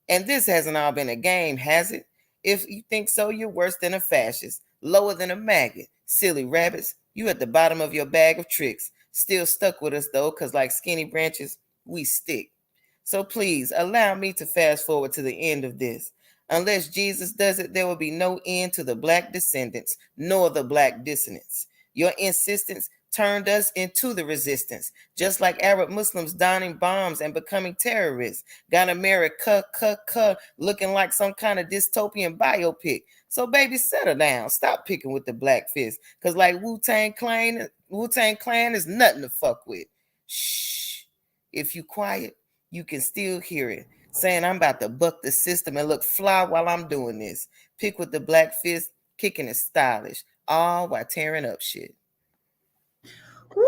And this hasn't all been a game, has it? If you think so, you're worse than a fascist, lower than a maggot. Silly rabbits, you at the bottom of your bag of tricks. Still stuck with us though, because like skinny branches, we stick. So please, allow me to fast forward to the end of this. Unless Jesus does it, there will be no end to the black descendants, nor the black dissonance. Your insistence turned us into the just like Arab Muslims donning bombs and becoming terrorists. Got America, looking like some kind of dystopian biopic. So baby, settle down. Stop picking with the black fist. Because like Wu-Tang Clan is nothing to fuck with. Shh. If you quiet, you can still hear it. Saying I'm about to buck the system and look fly while I'm doing this. Pick with the black fist, kicking it stylish. All while tearing up shit. Woo!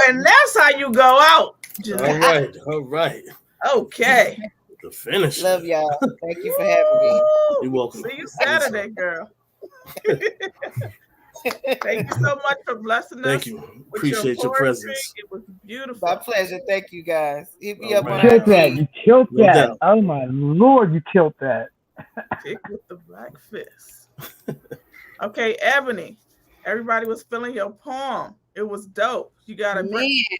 And that's how you go out. All right. Okay. The finish. Love y'all. Thank you for having me. You're welcome. See you Saturday, girl. Thank you so much for blessing us. Thank you. Appreciate your presence. It was beautiful. My pleasure. Thank you, guys. Hit me All up right. on You killed that. You killed No that. doubt. Oh my Lord, you killed that. Pick with the black fist. Okay, Ebony. Everybody was feeling your poem. It was dope. You gotta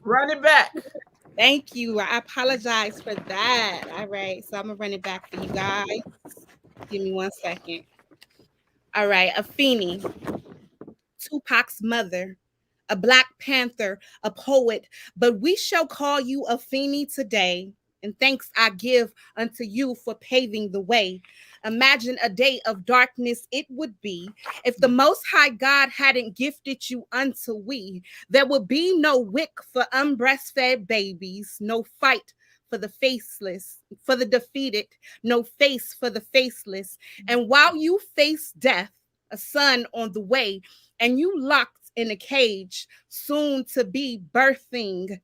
run it back. Thank you. I apologize for that. All right, so I'm gonna run it back for you guys. Give me 1 second. All right, Afeni, Tupac's mother, a Black Panther, a poet, but we shall call you Afeni today. And thanks I give unto you for paving the way. Imagine a day of darkness it would be if the Most High God hadn't gifted you unto we. There would be no wick for unbreastfed babies, no fight for the faceless, for the defeated, no face for the faceless. And while you face death, a son on the way, and you locked in a cage, soon to be birthing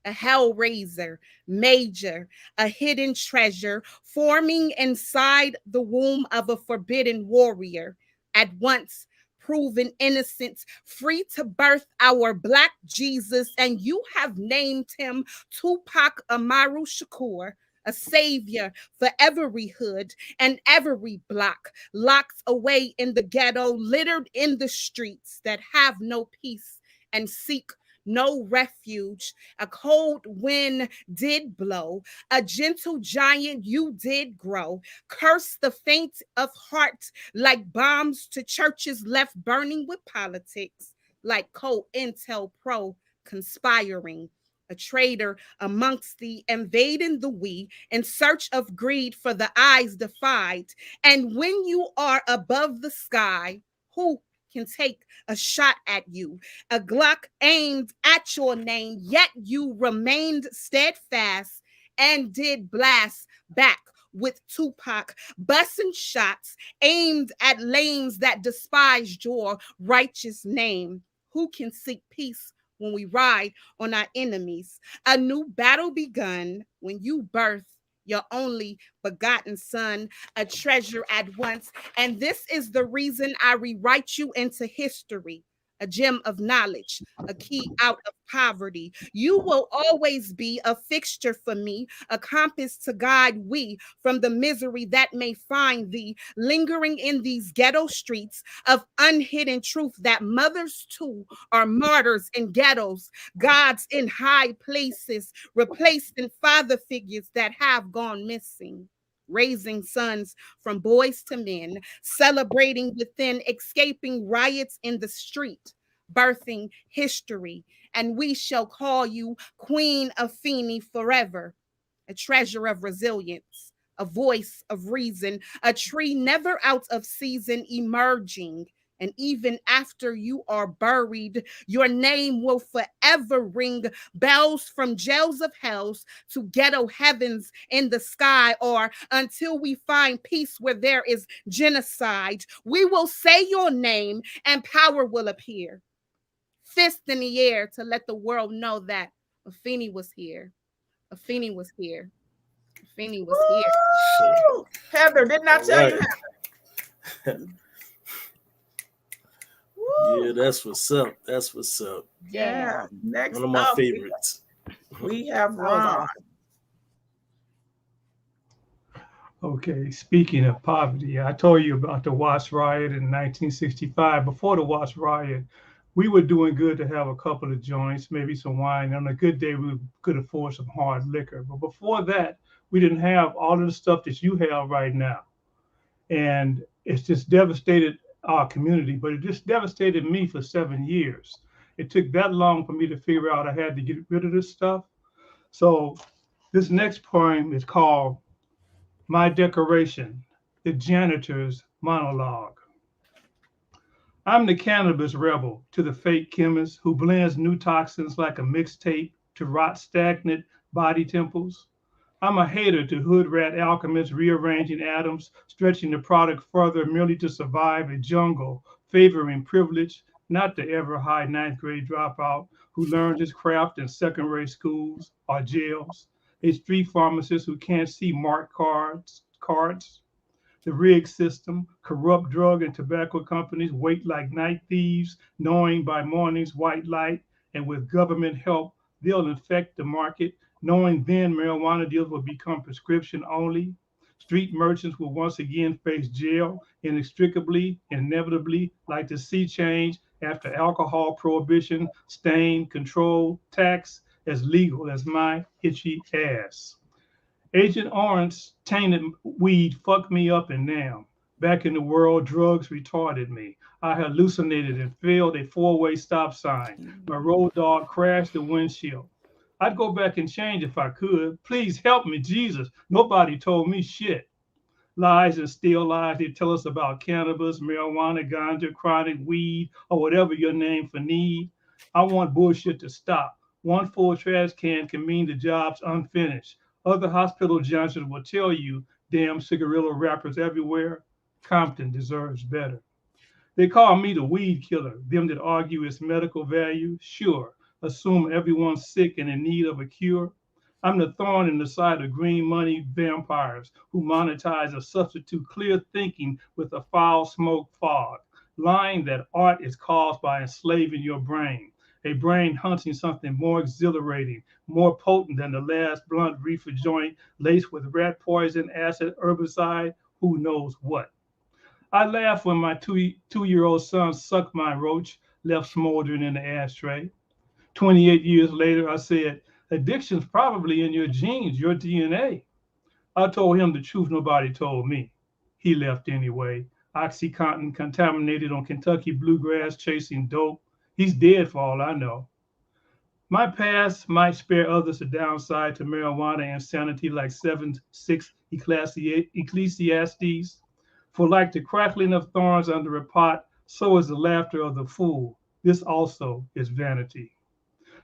a hellraiser, major, a hidden treasure, forming inside the womb of a forbidden warrior, at once proven innocent, free to birth our Black Jesus, and you have named him Tupac Amaru Shakur, a savior for every hood and every block, locked away in the ghetto, littered in the streets that have no peace and seek no refuge. A cold wind did blow, a gentle giant you did grow. Curse the faint of heart, like bombs to churches left burning with politics, like co-intel pro conspiring. A traitor amongst the invading the we, in search of greed for the eyes defied. And when you are above the sky, who can take a shot at you. A Glock aimed at your name, yet you remained steadfast and did blast back with Tupac, busting shots aimed at lanes that despised your righteous name. Who can seek peace when we ride on our enemies? A new battle begun when you birth your only begotten son, a treasure at once. And this is the reason I rewrite you into history, a gem of knowledge, a key out of poverty. You will always be a fixture for me, a compass to guide we from the misery that may find thee, lingering in these ghetto streets of unhidden truth that mothers too are martyrs in ghettos, gods in high places, replaced in father figures that have gone missing. Raising sons from boys to men, celebrating within, escaping riots in the street, birthing history. And we shall call you Queen of Feeney forever, a treasure of resilience, a voice of reason, a tree never out of season emerging. And even after you are buried, your name will forever ring bells from jails of hells to ghetto heavens in the sky, or until we find peace where there is genocide. We will say your name and power will appear. Fist in the air to let the world know that Afeni was here. Afeni was here. Afeni was here. Woo! Heather, didn't I tell you, Heather? Yeah, that's what's up. That's what's up. Yeah. Next one of my up, favorites. we have Ron. Okay, speaking of poverty, I told you about the Watts riot in 1965. Before the Watts riot, we were doing good to have a couple of joints, maybe some wine. On a good day, we could afford some hard liquor. But before that, we didn't have all of the stuff that you have right now. And it's just devastated our community, but it just devastated me for 7 years. It took that long for me to figure out I had to get rid of this stuff. So this next poem is called My Decoration, the Janitor's Monologue. I'm the cannabis rebel to the fake chemist who blends new toxins like a mixtape to rot stagnant body temples. I'm a hater to hood rat alchemists rearranging atoms, stretching the product further merely to survive a jungle, favoring privilege, not the ever high ninth grade dropout who learned his craft in second-rate schools or jails, a street pharmacist who can't see marked cards. The rig system, corrupt drug and tobacco companies wait like night thieves, knowing by morning's white light, and with government help, they'll infect the market, knowing then marijuana deals will become prescription only. Street merchants will once again face jail, inextricably, inevitably, like the sea change after alcohol prohibition, stain, control, tax, as legal as my itchy ass. Agent Orange tainted weed fucked me up and now. Back in the world, drugs retarded me. I hallucinated and failed a four-way stop sign. My road dog crashed the windshield. I'd go back and change if I could. Please help me, Jesus. Nobody told me shit. Lies and still lies they tell us about cannabis, marijuana, ganja, chronic weed, or whatever your name for need. I want bullshit to stop. One full trash can mean the job's unfinished. Other hospital junctions will tell you, damn cigarillo wrappers everywhere, Compton deserves better. They call me the weed killer, them that argue its medical value, sure, assume everyone's sick and in need of a cure. I'm the thorn in the side of green money vampires who monetize a substitute clear thinking with a foul smoke fog, lying that art is caused by enslaving your brain, a brain hunting something more exhilarating, more potent than the last blunt reefer joint laced with rat poison, acid, herbicide, who knows what. I laughed when my two-year-old son sucked my roach, left smoldering in the ashtray. 28 years later, I said, addiction's probably in your genes, your DNA. I told him the truth nobody told me. He left anyway. Oxycontin contaminated on Kentucky bluegrass chasing dope. He's dead for all I know. My past might spare others the downside to marijuana insanity like 7:6 Ecclesiastes. For like the crackling of thorns under a pot, So is the laughter of the fool. This also is vanity.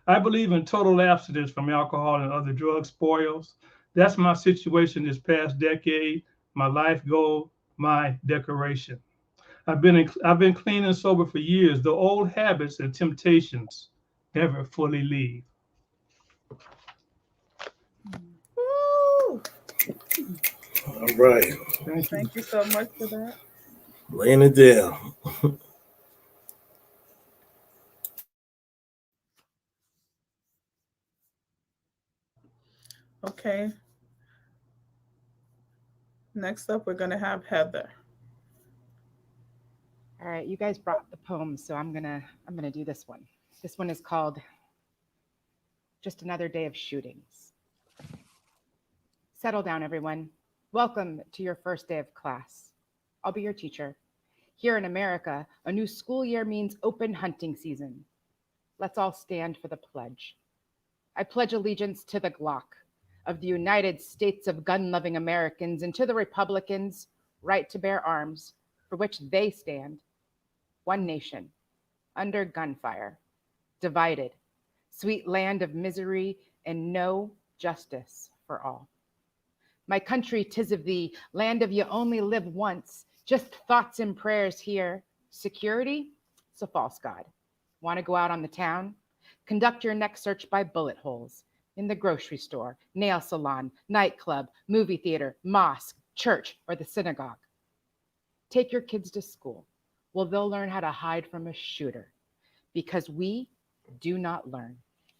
I believe in total abstinence from alcohol and other drug spoils. That's my situation this past decade, my life goal, my decoration. I've been clean and sober for years. The old habits and temptations never fully leave. Woo! All right. Thank you. Thank you so much for that. Laying it down. Okay. Next up, we're going to have Heather. All right, you guys brought the poem, so I'm gonna do this one. This one is called Just Another Day of Shootings. Settle down, everyone. Welcome to your first day of class. I'll be your teacher. Here in America, a new school year means open hunting season. Let's all stand for the pledge. I pledge allegiance to the Glock of the United States of gun-loving Americans and to the Republicans' right to bear arms, for which they stand. One nation, under gunfire, divided, sweet land of misery and no justice for all. My country, 'tis of thee, land of you only live once, just thoughts and prayers here. Security, it's a false god. Want to go out on the town? Conduct your next search by bullet holes in the grocery store, nail salon, nightclub, movie theater, mosque, church, or the synagogue. Take your kids to school. Well, they'll learn how to hide from a shooter because we do not learn.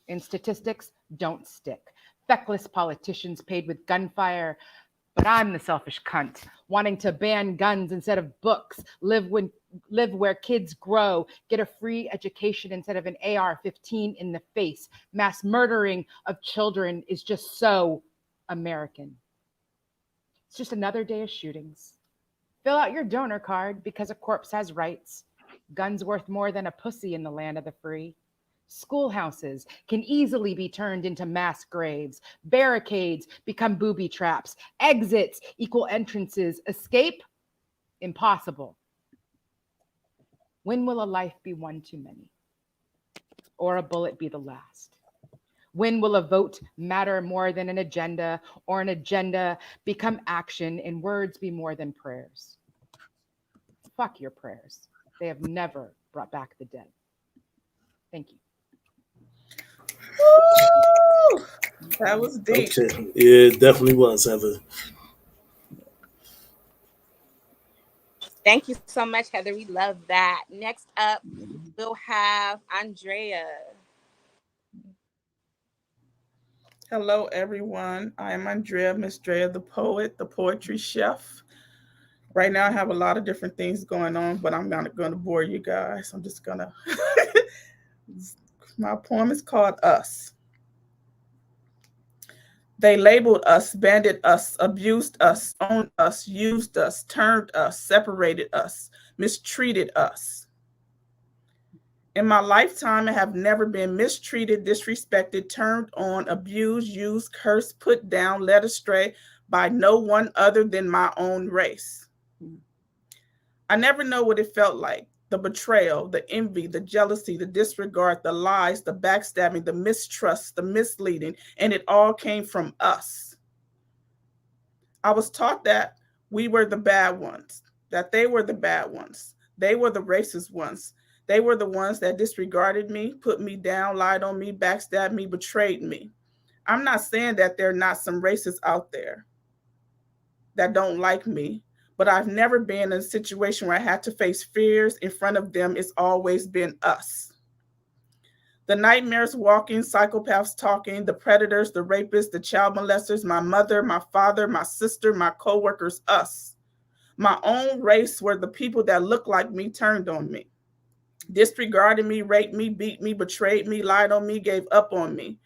And statistics don't stick. Feckless politicians paid with gunfire, but I'm the selfish cunt, wanting to ban guns instead of books, live where kids grow, get a free education instead of an AR-15 in the face. Mass murdering of children is just so American. It's just another day of shootings. Fill out your donor card because a corpse has rights. Guns worth more than a pussy in the land of the free. Schoolhouses can easily be turned into mass graves. Barricades become booby traps. Exits equal entrances. Escape? Impossible. When will a life be one too many? Or a bullet be the last? When will a vote matter more than an agenda, or an agenda become action and words be more than prayers? Fuck your prayers. They have never brought back the dead. Thank you. Woo! That was deep. Okay. Yeah, it definitely was, Heather. Thank you so much, Heather. We love that. Next up, we'll have Andrea. Hello, everyone. I am Andrea, Miss Drea, the poet, the poetry chef. Right now, I have a lot of different things going on, but I'm not going to bore you guys. I'm just going to. My poem is called Us. They labeled us, banded us, abused us, owned us, used us, turned us, separated us, mistreated us. In my lifetime, I have never been mistreated, disrespected, turned on, abused, used, cursed, put down, led astray by no one other than my own race. I never know what it felt like. The betrayal, the envy, the jealousy, the disregard, the lies, the backstabbing, the mistrust, the misleading, and it all came from us. I was taught that we were the bad ones, that they were the bad ones. They were the racist ones. They were the ones that disregarded me, put me down, lied on me, backstabbed me, betrayed me. I'm not saying that there are not some racists out there that don't like me, but I've never been in a situation where I had to face fears in front of them. It's always been us. The nightmares walking, psychopaths talking, the predators, the rapists, the child molesters, my mother, my father, my sister, my coworkers, us. My own race were the people that looked like me turned on me, disregarded me, raped me, beat me, betrayed me, lied on me, gave up on me.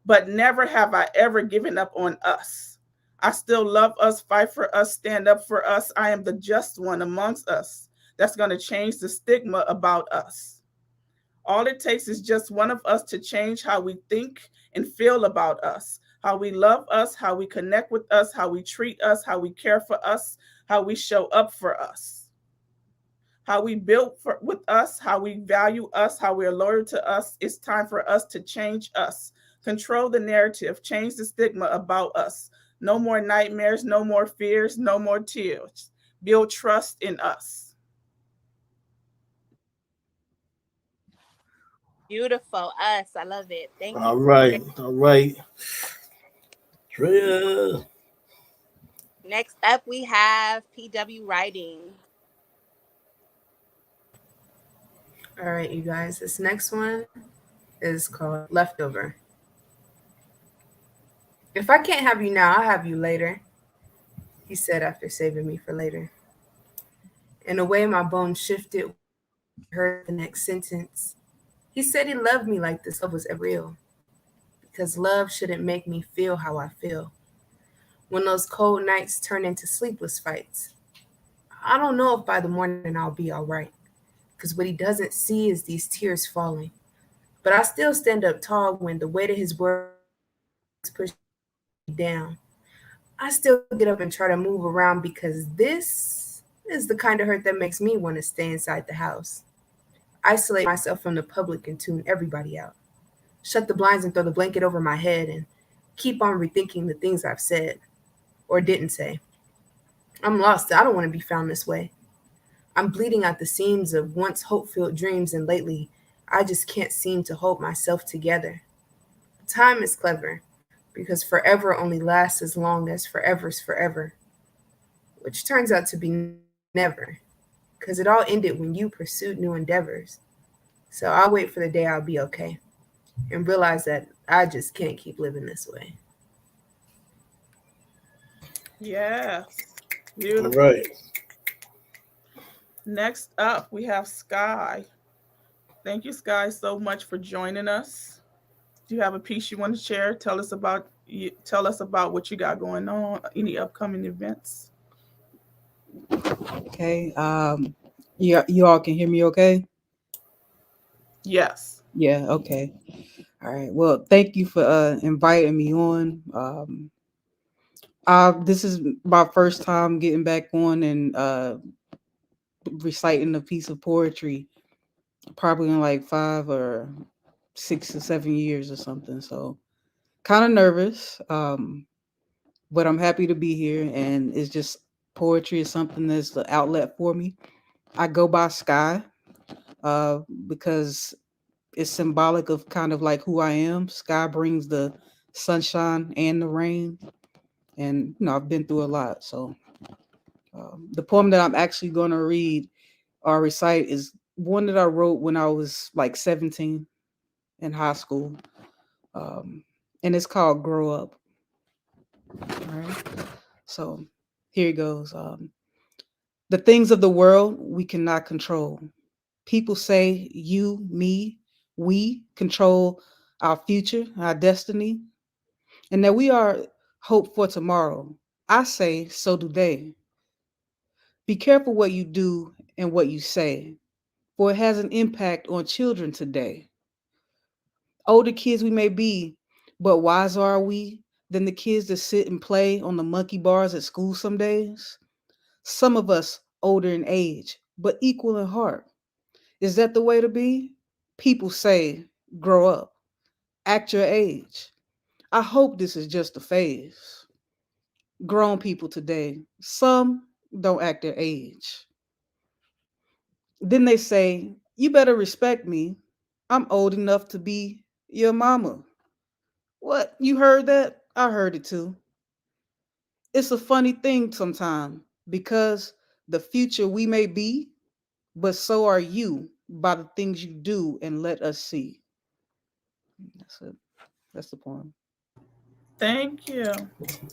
But never have I ever given up on us. I still love us, fight for us, stand up for us. I am the just one amongst us that's going to change the stigma about us. All it takes is just one of us to change how we think and feel about us, how we love us, how we connect with us, how we treat us, how we care for us, how we show up for us. how we built with us, how we value us, how we are loyal to us. It's time for us to change us, control the narrative, change the stigma about us. No more nightmares, no more fears, no more tears. Build trust in us. Beautiful. Us. I love it. Thank you. All right, all right. Drea. Next up, we have PW Writing. All right, you guys. This next one is called Leftover. If I can't have you now, I'll have you later, he said after saving me for later. In a way, my bones shifted when I heard the next sentence. He said he loved me like this love was ever real, because love shouldn't make me feel how I feel. When those cold nights turn into sleepless fights, I don't know if by the morning I'll be all right, because what he doesn't see is these tears falling. But I still stand up tall when the weight of his words push me down. I still get up and try to move around because this is the kind of hurt that makes me want to stay inside the house. Isolate myself from the public and tune everybody out. Shut the blinds and throw the blanket over my head and keep on rethinking the things I've said or didn't say. I'm lost. I don't want to be found this way. I'm bleeding out the seams of once hope-filled dreams, and lately I just can't seem to hold myself together. Time is clever, because forever only lasts as long as forever's forever, which turns out to be never, because it all ended when you pursued new endeavors. So I'll wait for the day I'll be okay and realize that I just can't keep living this way. Yes. All Beautiful. right. Next up, we have Sky. Thank you, Sky, so much for joining us. Do you have a piece you want to share? Tell us about what you got going on, any upcoming events. Okay. You all can hear me okay? Yes. Yeah, okay. All right. Well, thank you for inviting me on. This is my first time getting back on and reciting a piece of poetry, probably in like 5 or 6 or 7 years or something. So kind of nervous, but I'm happy to be here. And it's just poetry is something that's the outlet for me. I go by Sky because it's symbolic of kind of like who I am. Sky brings the sunshine and the rain, and I've been through a lot. So the poem that I'm actually going to read or recite is one that I wrote when I was like 17 in high school, and it's called "Grow Up." All right. So here it goes. The things of the world we cannot control. People say you, me, we control our future, our destiny, and that we are hope for tomorrow. I say, so do they. Be careful what you do and what you say, for it has an impact on children today. Older kids we may be, but wiser are we than the kids that sit and play on the monkey bars at school some days? Some of us older in age, but equal in heart. Is that the way to be? People say, grow up, act your age. I hope this is just a phase. Grown people today, some don't act their age. Then they say, you better respect me. I'm old enough to be your mama. What? You heard that? I heard it too. It's a funny thing sometimes because the future we may be, but so are you by the things you do and let us see. That's it. That's the poem. Thank you.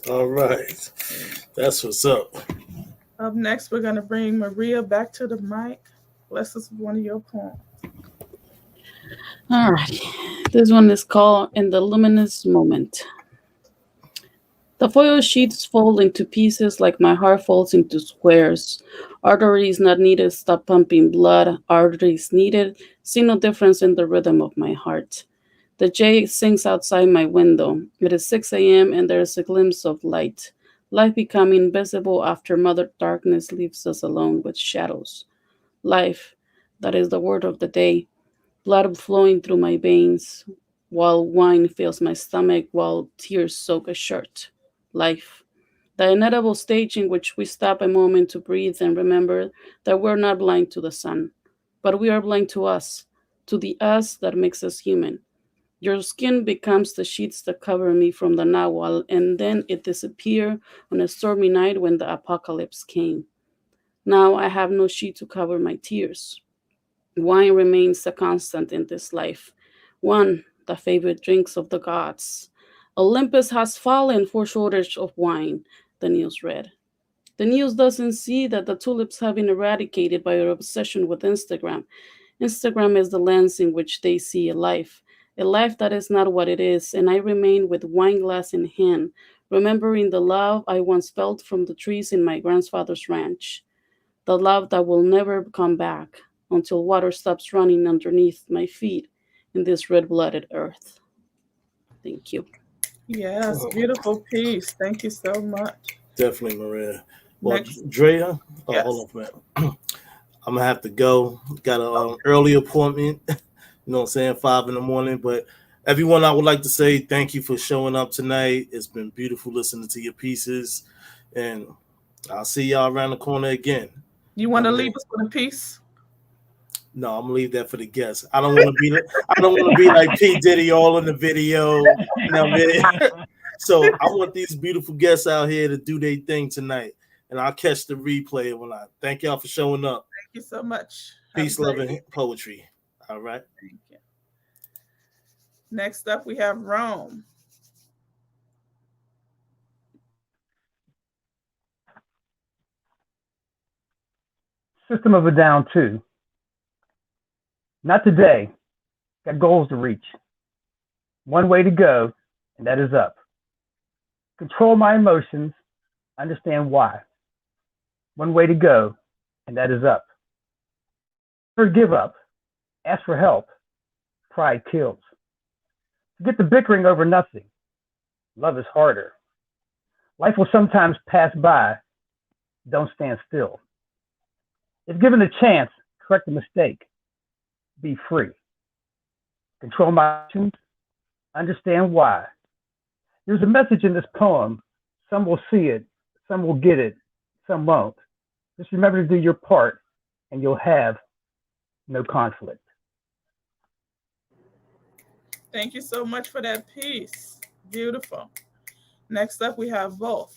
All right. That's what's up. Up next, we're going to bring Maria back to the mic. Bless us with one of your poems. All right. This one is called In the Luminous Moment. The foil sheets fold into pieces like my heart folds into squares. Arteries not needed, stop pumping blood. Arteries needed, see no difference in the rhythm of my heart. The jay sings outside my window. It is 6 a.m. and there is a glimpse of light. Light becoming visible after Mother Darkness leaves us alone with shadows. Life, that is the word of the day. Blood flowing through my veins, while wine fills my stomach, while tears soak a shirt. Life, the inedible stage in which we stop a moment to breathe and remember that we're not blind to the sun, but we are blind to us, to the us that makes us human. Your skin becomes the sheets that cover me from the Nahual, and then it disappeared on a stormy night when the apocalypse came. Now I have no sheet to cover my tears. Wine remains a constant in this life. One, the favorite drinks of the gods. Olympus has fallen for shortage of wine, the news read. The news doesn't see that the tulips have been eradicated by our obsession with Instagram. Instagram is the lens in which they see a life that is not what it is, and I remain with wine glass in hand, remembering the love I once felt from the trees in my grandfather's ranch, the love that will never come back until water stops running underneath my feet in this red-blooded earth. Thank you. Yes, beautiful piece. Thank you so much. Definitely, Maria. Well, Next, Drea, yes. hold on, man. I'm gonna have to go. Got an early appointment. You know what I'm saying? 5 in the morning. But everyone, I would like to say thank you for showing up tonight. It's been beautiful listening to your pieces, and I'll see y'all around the corner again. You want to leave us with a piece? No, I'm gonna leave that for the guests. I don't want to be. I don't want to be like P Diddy all in the video. You know what I mean? So I want these beautiful guests out here to do their thing tonight, and I'll catch the replay when I. Thank y'all for showing up. Thank you so much. Peace, love, and poetry. All right. Thank you. Next up, we have Rome. System of a Down 2. Not today. Got goals to reach. One way to go, and that is up. Control my emotions. Understand why. One way to go, and that is up. Never give up. Ask for help. Pride kills. Forget the bickering over nothing. Love is harder. Life will sometimes pass by. Don't stand still. If given a chance, correct the mistake. Be free. Control my actions. Understand why. There's a message in this poem. Some will see it. Some will get it. Some won't. Just remember to do your part, and you'll have no conflict. Thank you so much for that piece. Beautiful. Next up, we have Wolf.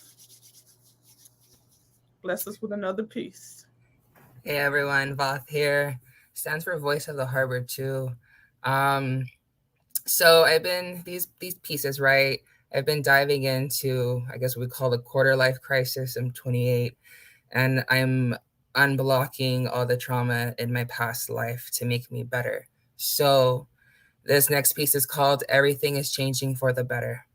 Bless us with another piece. Hey everyone, Voth here. Stands for Voice of the Harbor too. So I've been these pieces, right? I've been diving into, I guess we call the quarter life crisis. I'm 28, and I'm unblocking all the trauma in my past life to make me better. So this next piece is called Everything is Changing for the Better.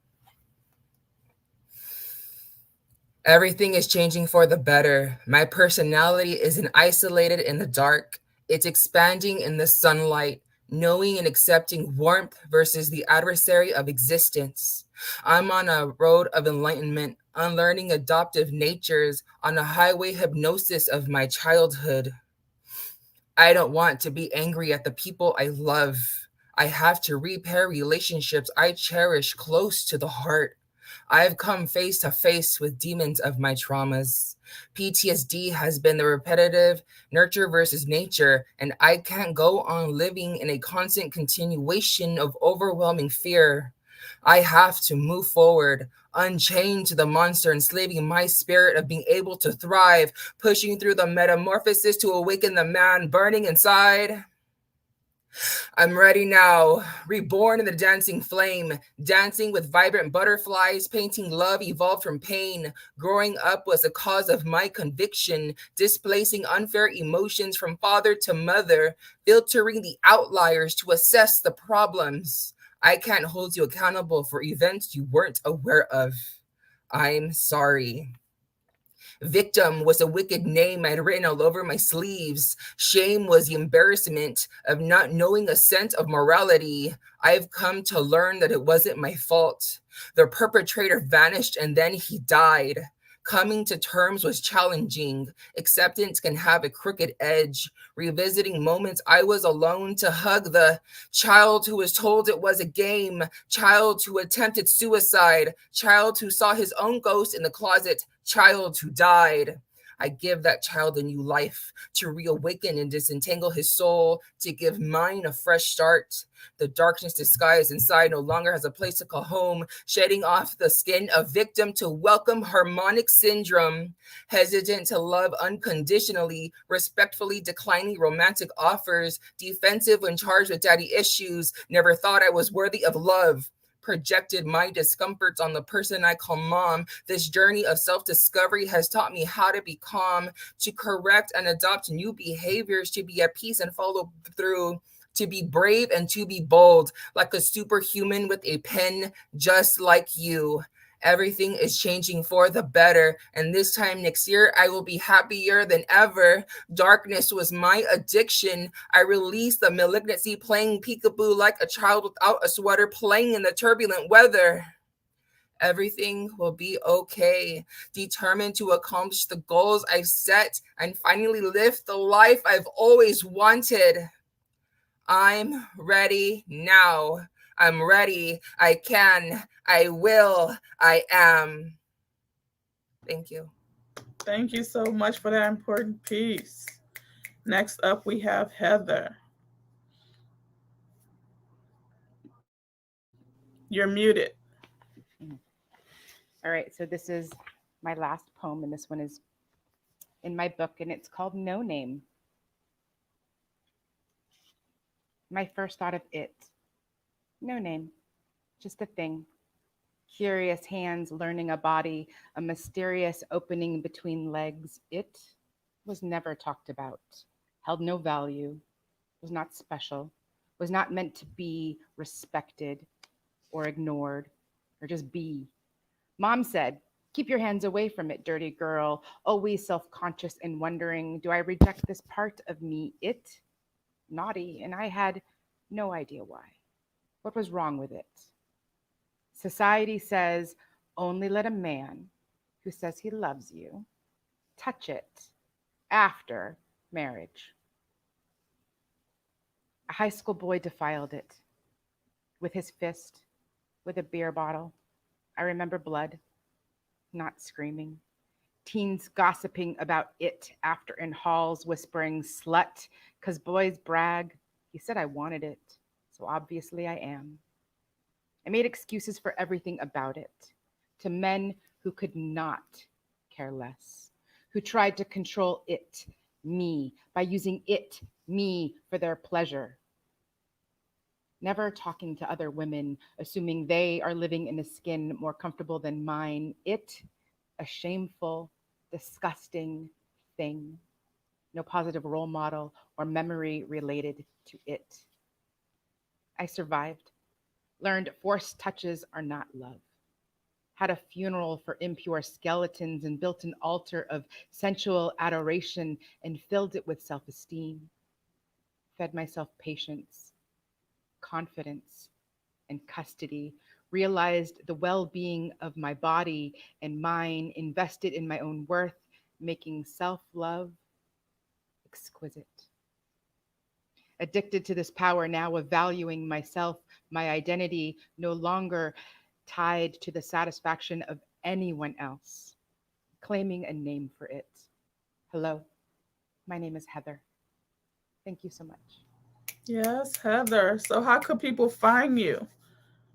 Everything is changing for the better. My personality isn't isolated in the dark. It's expanding in the sunlight, knowing and accepting warmth versus the adversary of existence. I'm on a road of enlightenment, unlearning adoptive natures on a highway hypnosis of my childhood. I don't want to be angry at the people I love. I have to repair relationships I cherish close to the heart. I've come face to face with demons of my traumas. PTSD has been the repetitive nurture versus nature, and I can't go on living in a constant continuation of overwhelming fear. I have to move forward, unchained to the monster enslaving my spirit of being able to thrive, pushing through the metamorphosis to awaken the man burning inside. I'm ready now, reborn in the dancing flame, dancing with vibrant butterflies, painting love evolved from pain. Growing up was a cause of my conviction, displacing unfair emotions from father to mother, filtering the outliers to assess the problems. I can't hold you accountable for events you weren't aware of. I'm sorry. Victim was a wicked name I'd written all over my sleeves. Shame was the embarrassment of not knowing a sense of morality. I've come to learn that it wasn't my fault. The perpetrator vanished and then he died. Coming to terms was challenging. Acceptance can have a crooked edge. Revisiting moments I was alone to hug the child who was told it was a game, child who attempted suicide, child who saw his own ghost in the closet, child who died. I give that child a new life to reawaken and disentangle his soul, to give mine a fresh start. The darkness disguised inside no longer has a place to call home, shedding off the skin of victim to welcome harmonic syndrome. Hesitant to love unconditionally, respectfully declining romantic offers, defensive when charged with daddy issues, never thought I was worthy of love. Projected my discomforts on the person I call mom. This journey of self-discovery has taught me how to be calm, to correct and adopt new behaviors, to be at peace and follow through, to be brave and to be bold, like a superhuman with a pen, just like you. Everything is changing for the better, and this time next year, I will be happier than ever. Darkness was my addiction. I released the malignancy, playing peekaboo like a child without a sweater, playing in the turbulent weather. Everything will be okay. Determined to accomplish the goals I've set and finally live the life I've always wanted. I'm ready now. I'm ready. I can. I will. I am. Thank you. Thank you so much for that important piece. Next up, we have Heather. You're muted. All right, so this is my last poem, and this one is in my book, and it's called No Name. My first thought of it. No name, just a thing. Curious hands learning a body, a mysterious opening between legs. It was never talked about, held no value, was not special, was not meant to be respected or ignored or just be. Mom said, keep your hands away from it, dirty girl, always self-conscious and wondering, do I reject this part of me? It, naughty, and I had no idea why. What was wrong with it? Society says only let a man who says he loves you touch it after marriage. A high school boy defiled it with his fist, with a beer bottle. I remember blood, not screaming. Teens gossiping about it after in halls, whispering slut, 'cause boys brag. He said I wanted it, so obviously I am. I made excuses for everything about it, to men who could not care less, who tried to control it, me, by using it, me, for their pleasure. Never talking to other women, assuming they are living in a skin more comfortable than mine. It, a shameful, disgusting thing. No positive role model or memory related to it. I survived. Learned forced touches are not love. Had a funeral for impure skeletons and built an altar of sensual adoration and filled it with self-esteem. Fed myself patience, confidence, and custody. Realized the well-being of my body and mind, invested in my own worth, making self-love exquisite. Addicted to this power now of valuing myself, my identity, no longer tied to the satisfaction of anyone else, claiming a name for it. Hello, my name is Heather. Thank you so much. Yes, Heather. So how could people find you?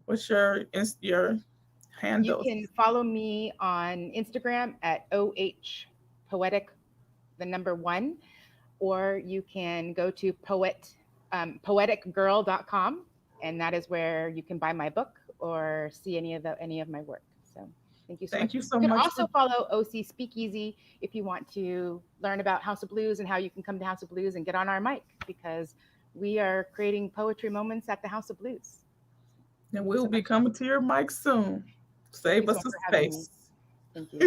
What's your You handles? can follow me on Instagram at OH Poetic, the number 1, or you can go to poeticgirl.com, and that is where you can buy my book or see any of my work. So thank you so Thank much. you so You can much also follow OC Speakeasy if you want to learn about House of Blues and how you can come to House of Blues and get on our mic, because we are creating poetry moments at the House of Blues. And we'll be coming to your mic soon. Thank Save you so us much some for having me. space. Thank you.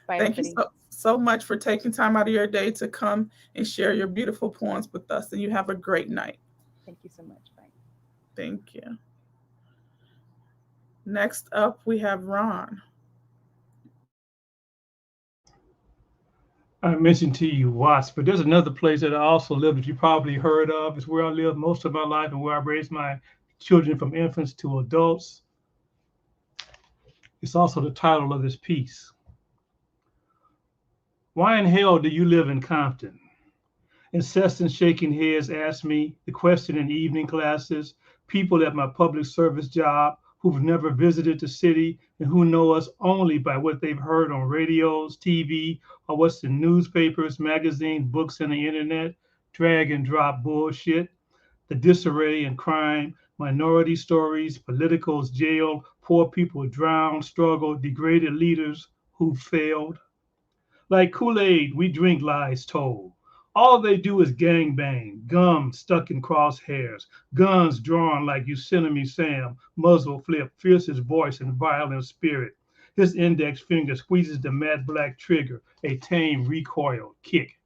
Bye, Thank you everybody. so much for taking time out of your day to come and share your beautiful poems with us. And you have a great night. Thank you so much. Bye. Thank you. Next up, we have Ron. I mentioned to you Watts, but there's another place that I also live that you probably heard of. It's where I lived most of my life and where I raised my children from infants to adults. It's also the title of this piece. Why in hell do you live in Compton? Incessant shaking heads ask me the question in evening classes. People at my public service job who've never visited the city and who know us only by what they've heard on radios, TV, or what's in newspapers, magazines, books, and the internet. Drag and drop bullshit. The disarray and crime, minority stories, politicals jailed, poor people drowned, struggled, degraded leaders who failed. Like Kool-Aid, we drink lies told. All they do is gangbang, gum stuck in crosshairs, guns drawn like Yosemite Sam, muzzle flip, fiercest voice and violent spirit. His index finger squeezes the matte black trigger, a tame recoil kick.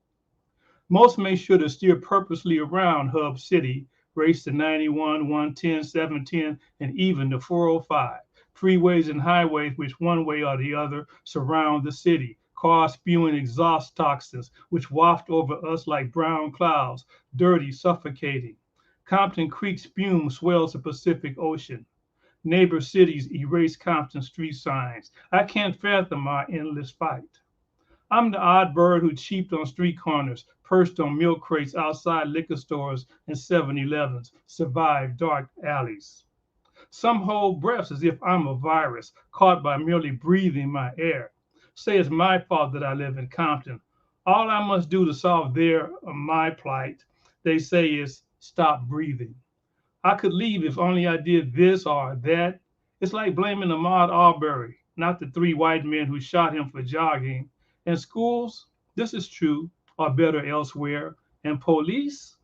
Most make sure to steer purposely around Hub City, race to 91, 110, 710, and even the 405. Freeways and highways, which one way or the other surround the city. Cars spewing exhaust toxins, which waft over us like brown clouds, dirty, suffocating. Compton Creek spume swells the Pacific Ocean. Neighbor cities erase Compton street signs. I can't fathom our endless fight. I'm the odd bird who cheaped on street corners, perched on milk crates outside liquor stores and 7-Elevens, survived dark alleys. Some hold breaths as if I'm a virus, caught by merely breathing my air. Say it's my fault that I live in Compton. All I must do to solve their or my plight, they say, is stop breathing. I could leave if only I did this or that. It's like blaming Ahmaud Arbery, not the 3 white men who shot him for jogging. And schools, this is true, are better elsewhere. And police?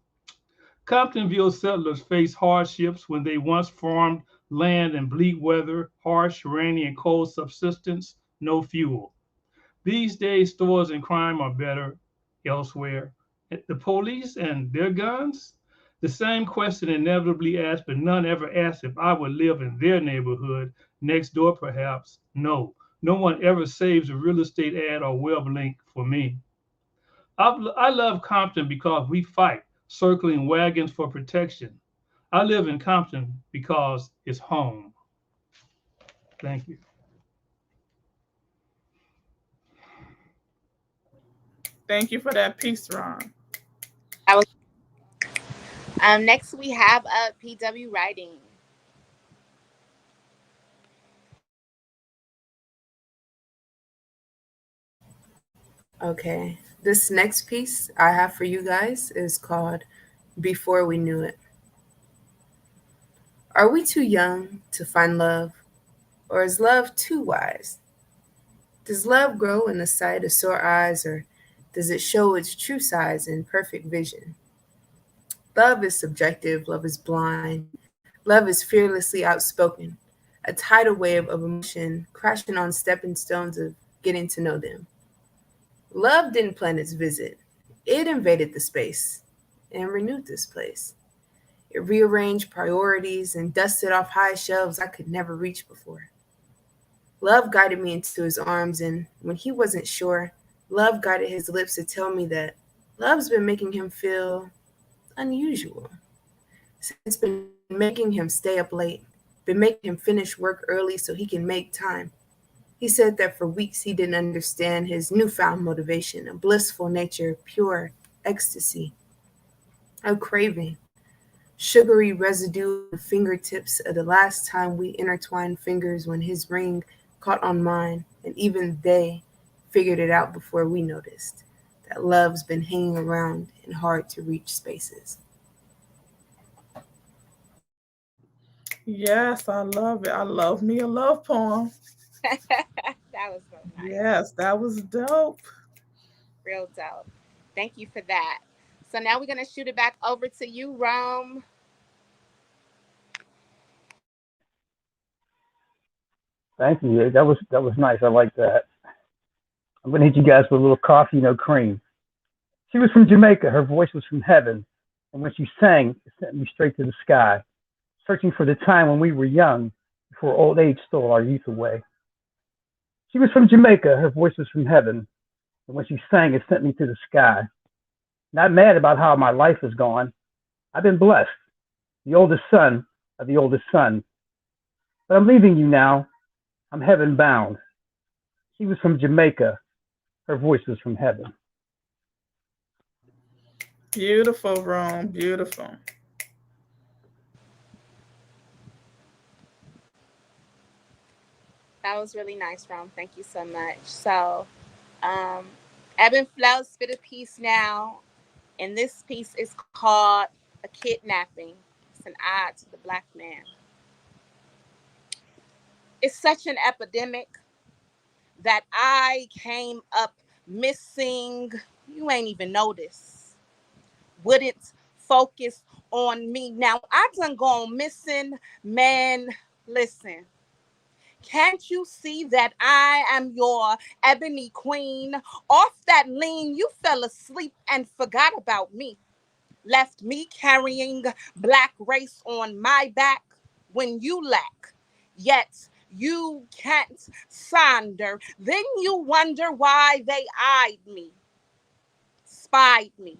Comptonville settlers face hardships when they once farmed land in bleak weather, harsh, rainy, and cold subsistence, no fuel. These days, stores and crime are better elsewhere. The police and their guns? The same question inevitably asked, but none ever asked if I would live in their neighborhood, next door perhaps. No, no one ever saves a real estate ad or web link for me. I love Compton because we fight, circling wagons for protection. I live in Compton because it's home. Thank you. Thank you for that piece, Ron. Next we have PW writing. Okay, this next piece I have for you guys is called Before We Knew It. Are we too young to find love, or is love too wise? Does love grow in the sight of sore eyes, or does it show its true size in perfect vision? Love is subjective, love is blind, love is fearlessly outspoken, a tidal wave of emotion crashing on stepping stones of getting to know them. Love didn't plan its visit. It invaded the space and renewed this place. It rearranged priorities and dusted off high shelves I could never reach before. Love guided me into his arms, and when he wasn't sure, love guided his lips to tell me that love's been making him feel unusual. It's been making him stay up late, been making him finish work early so he can make time. He said that for weeks he didn't understand his newfound motivation, a blissful nature, pure ecstasy, a craving, sugary residue on the fingertips of the last time we intertwined fingers when his ring caught on mine, and even they figured it out before we noticed that love's been hanging around in hard to reach spaces. Yes, I love it. I love me a love poem. That was so nice. Yes, that was dope. Real dope. Thank you for that. So now we're going to shoot it back over to you, Rome. Thank you. That was nice. I like that. I'm gonna hit you guys with a little coffee, no cream. She was from Jamaica. Her voice was from heaven, and when she sang, it sent me straight to the sky, searching for the time when we were young, before old age stole our youth away. She was from Jamaica. Her voice was from heaven, And when she sang, it sent me to the sky. Not mad about how my life has gone. I've been blessed, the oldest son of the oldest son. But I'm leaving you now. I'm heaven bound. She was from Jamaica. Her voice was from heaven. Beautiful, Rome. Beautiful. That was really nice, Rom. Thank you so much. So, um, Ebb and Flow spit a piece now, and this piece is called A Kidnapping. It's an ode to the black man. It's such an epidemic that I came up missing. You ain't even notice. Wouldn't focus on me. Now, I done gone missing, man. Listen. Can't you see that I am your ebony queen? Off that lean, you fell asleep and forgot about me. Left me carrying black race on my back when you lack. Yet you can't sonder. Then you wonder why they eyed me, spied me,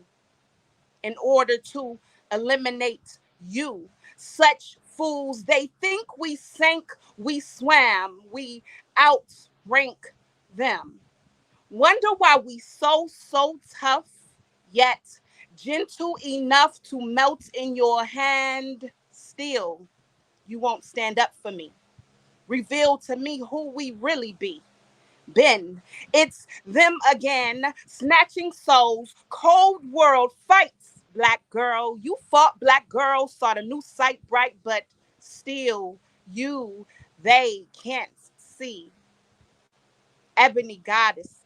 in order to eliminate you. Such fools, they think we sank, we swam, we outrank them. Wonder why we so tough, yet gentle enough to melt in your hand. Still, you won't stand up for me. Reveal to me who we really be. Ben, it's them again, snatching souls, cold world fights, black girl. You fought, black girl, saw the new sight bright, but still you, they can't see. Ebony goddess,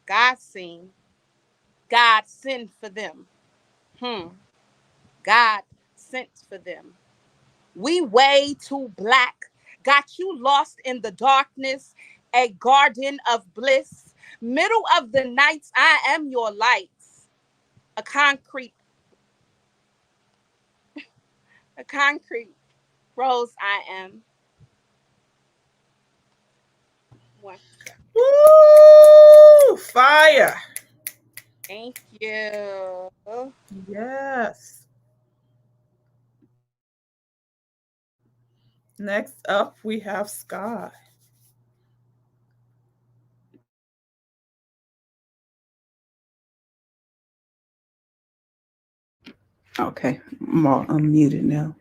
God seen, God sent for them. God sent for them. We way too black, got you lost in the darkness, a garden of bliss. Middle of the nights, I am your lights. A concrete, a concrete rose I am. One. Woo! Fire. Thank you. Yes. Next up, we have Sky. Okay, I'm all unmuted now.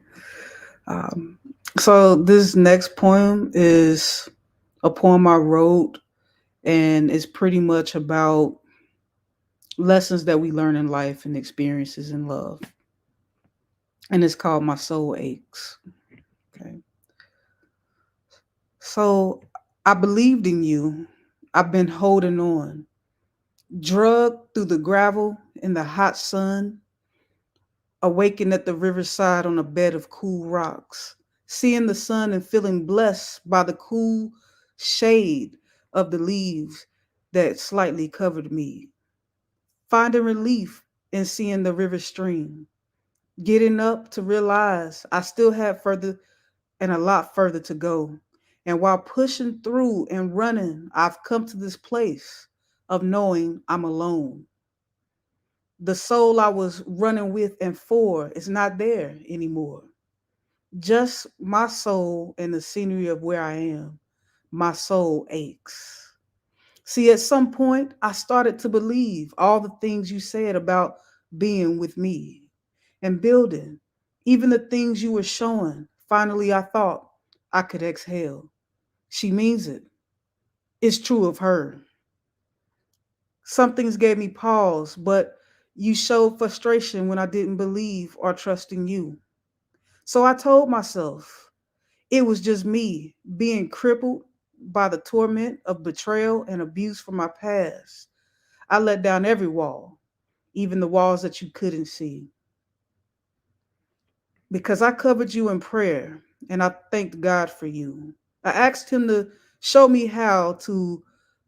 So this next poem is a poem I wrote, and it's pretty much about lessons that we learn in life and experiences in love. And it's called My Soul Aches. Okay. So I believed in you. I've been holding on, drugged through the gravel in the hot sun, awakened at the riverside on a bed of cool rocks, seeing the sun and feeling blessed by the cool shade of the leaves that slightly covered me, finding relief in seeing the river stream, getting up to realize I still had further and a lot further to go. And while pushing through and running, I've come to this place of knowing I'm alone. The soul I was running with and for is not there anymore. Just my soul and the scenery of where I am. My soul aches. See, at some point, I started to believe all the things you said about being with me and building, even the things you were showing. Finally, I thought I could exhale. She means it. It's true of her. Some things gave me pause, but you showed frustration when I didn't believe or trust in you. So I told myself it was just me being crippled by the torment of betrayal and abuse from my past. I let down every wall, even the walls that you couldn't see, because I covered you in prayer and I thanked God for you. I asked Him to show me how to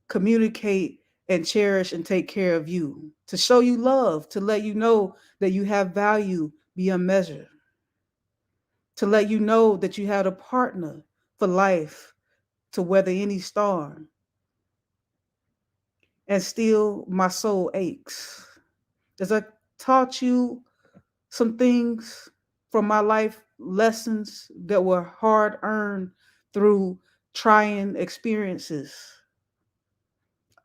communicate and cherish and take care of you, to show you love, to let you know that you have value beyond measure, to let you know that you had a partner for life to weather any storm. and still my soul aches. As I taught you some things from my life lessons that were hard earned through trying experiences,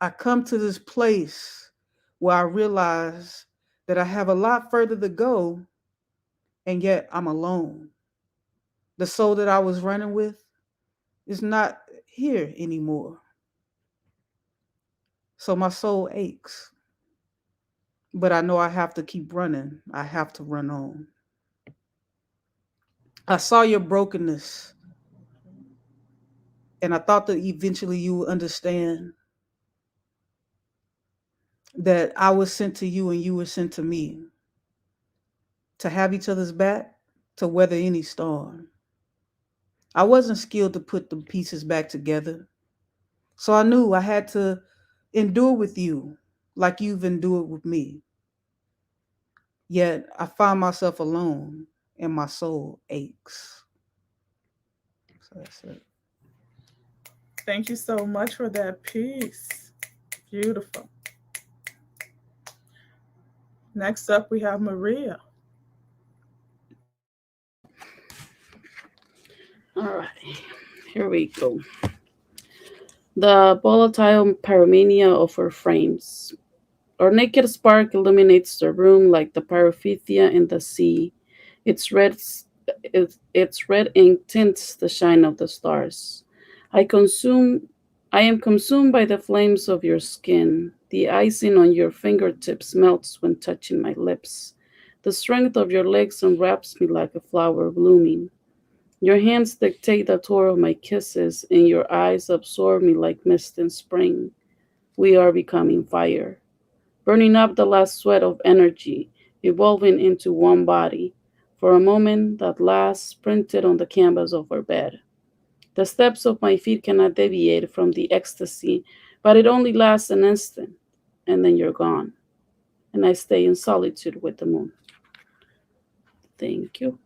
I come to this place where I realize that I have a lot further to go, and yet I'm alone. The soul that I was running with is not here anymore. So my soul aches. But I know I have to keep running. I have to run on. I saw your brokenness, and I thought that eventually you would understand that I was sent to you and you were sent to me to have each other's back, to weather any storm. I wasn't skilled to put the pieces back together, so I knew I had to endure with you like you've endured with me. Yet I find myself alone and my soul aches. So that's it. Thank you so much for that piece. Beautiful. Next up, we have Maria. All right, here we go. The volatile pyromania of our frames. Our naked spark illuminates the room like the pyrophythia in the sea. Its red, its red ink tints the shine of the stars. I consume. I am consumed by the flames of your skin. The icing on your fingertips melts when touching my lips. The strength of your legs enwraps me like a flower blooming. Your hands dictate the tour of my kisses, and your eyes absorb me like mist in spring. We are becoming fire, burning up the last sweat of energy, evolving into one body. For a moment that lasts printed on the canvas of our bed. The steps of my feet cannot deviate from the ecstasy, but it only lasts an instant, and then you're gone. And I stay in solitude with the moon. Thank you.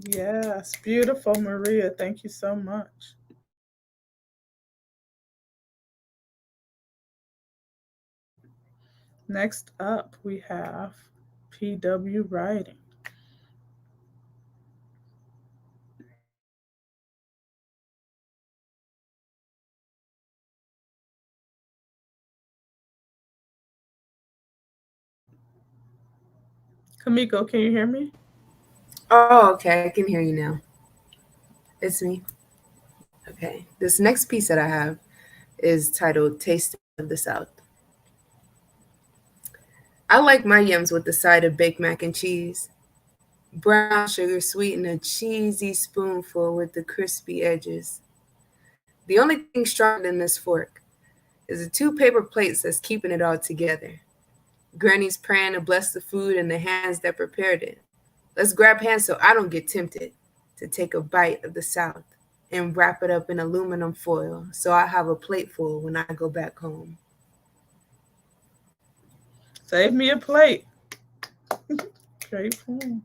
Yes, beautiful, Maria. Thank you so much. Next up, we have PW Writing. Kamiko, can you hear me? Oh, okay. I can hear you now. It's me. Okay. This next piece that I have is titled Taste of the South. I like my yums with the side of baked mac and cheese. Brown sugar sweeten a cheesy spoonful with the crispy edges. The only thing stronger than this fork is the two paper plates that's keeping it all together. Granny's praying to bless the food and the hands that prepared it. Let's grab hands so I don't get tempted to take a bite of the South and wrap it up in aluminum foil so I have a plate full when I go back home. Save me a plate. Great poem.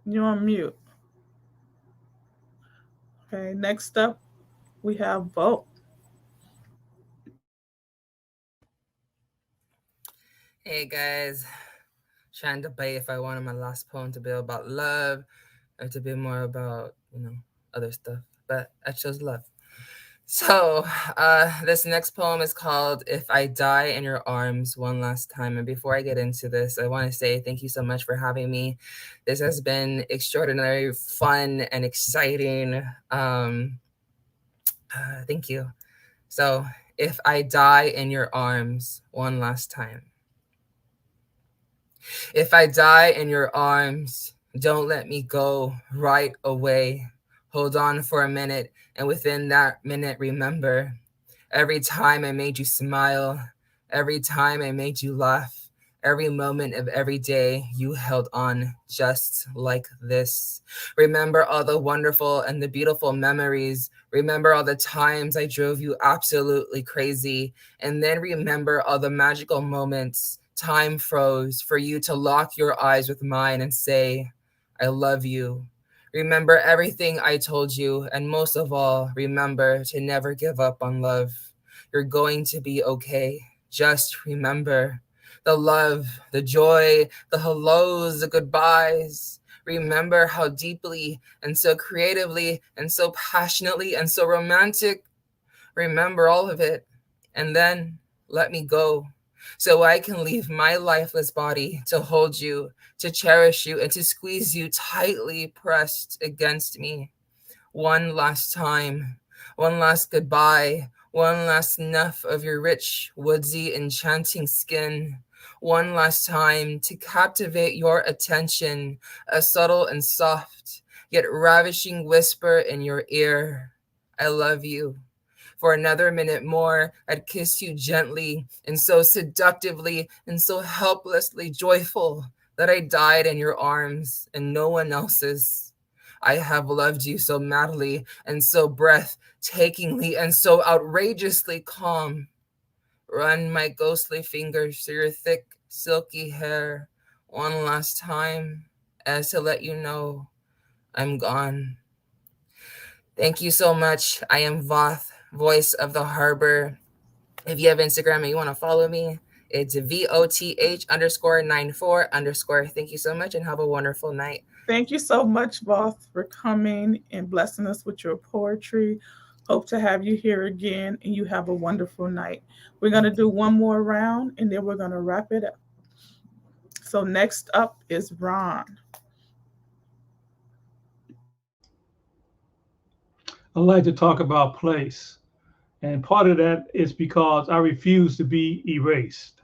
You're on mute. Okay, next up, we have Vote. Hey guys, trying to debate if I wanted my last poem to be about love or to be more about, other stuff, but I chose love. So, this next poem is called If I Die in Your Arms One Last Time. And before I get into this, I want to say thank you so much for having me. This has been extraordinary, fun, and exciting. Thank you. So, if I die in your arms one last time. If I die in your arms, don't let me go right away. Hold on for a minute, and within that minute, remember every time I made you smile, every time I made you laugh, every moment of every day you held on just like this. Remember all the wonderful and the beautiful memories. Remember all the times I drove you absolutely crazy. And then remember all the magical moments Time froze for you to lock your eyes with mine and say, I love you. Remember everything I told you, and most of all, remember to never give up on love. You're going to be okay. Just remember the love, the joy, the hellos, the goodbyes. Remember how deeply and so creatively and so passionately and so romantic. Remember all of it. And then let me go so I can leave my lifeless body to hold you, to cherish you, and to squeeze you tightly pressed against me. One last time, one last goodbye, one last snuff of your rich, woodsy, enchanting skin. One last time to captivate your attention, a subtle and soft, yet ravishing whisper in your ear. I love you. For another minute more, I'd kiss you gently and so seductively and so helplessly joyful that I died in your arms and no one else's. I have loved you so madly and so breathtakingly and so outrageously calm. Run my ghostly fingers through your thick, silky hair one last time as to let you know I'm gone. Thank you so much. I am Voth, voice of the harbor. If you have Instagram and you want to follow me, it's VOTH_94_. Thank you so much and have a wonderful night. Thank you so much, Voth, for coming and blessing us with your poetry. Hope to have you here again, and you have a wonderful night. We're going to do one more round, and then we're going to wrap it up. So next up is Ron. I like to talk about place. And part of that is because I refuse to be erased.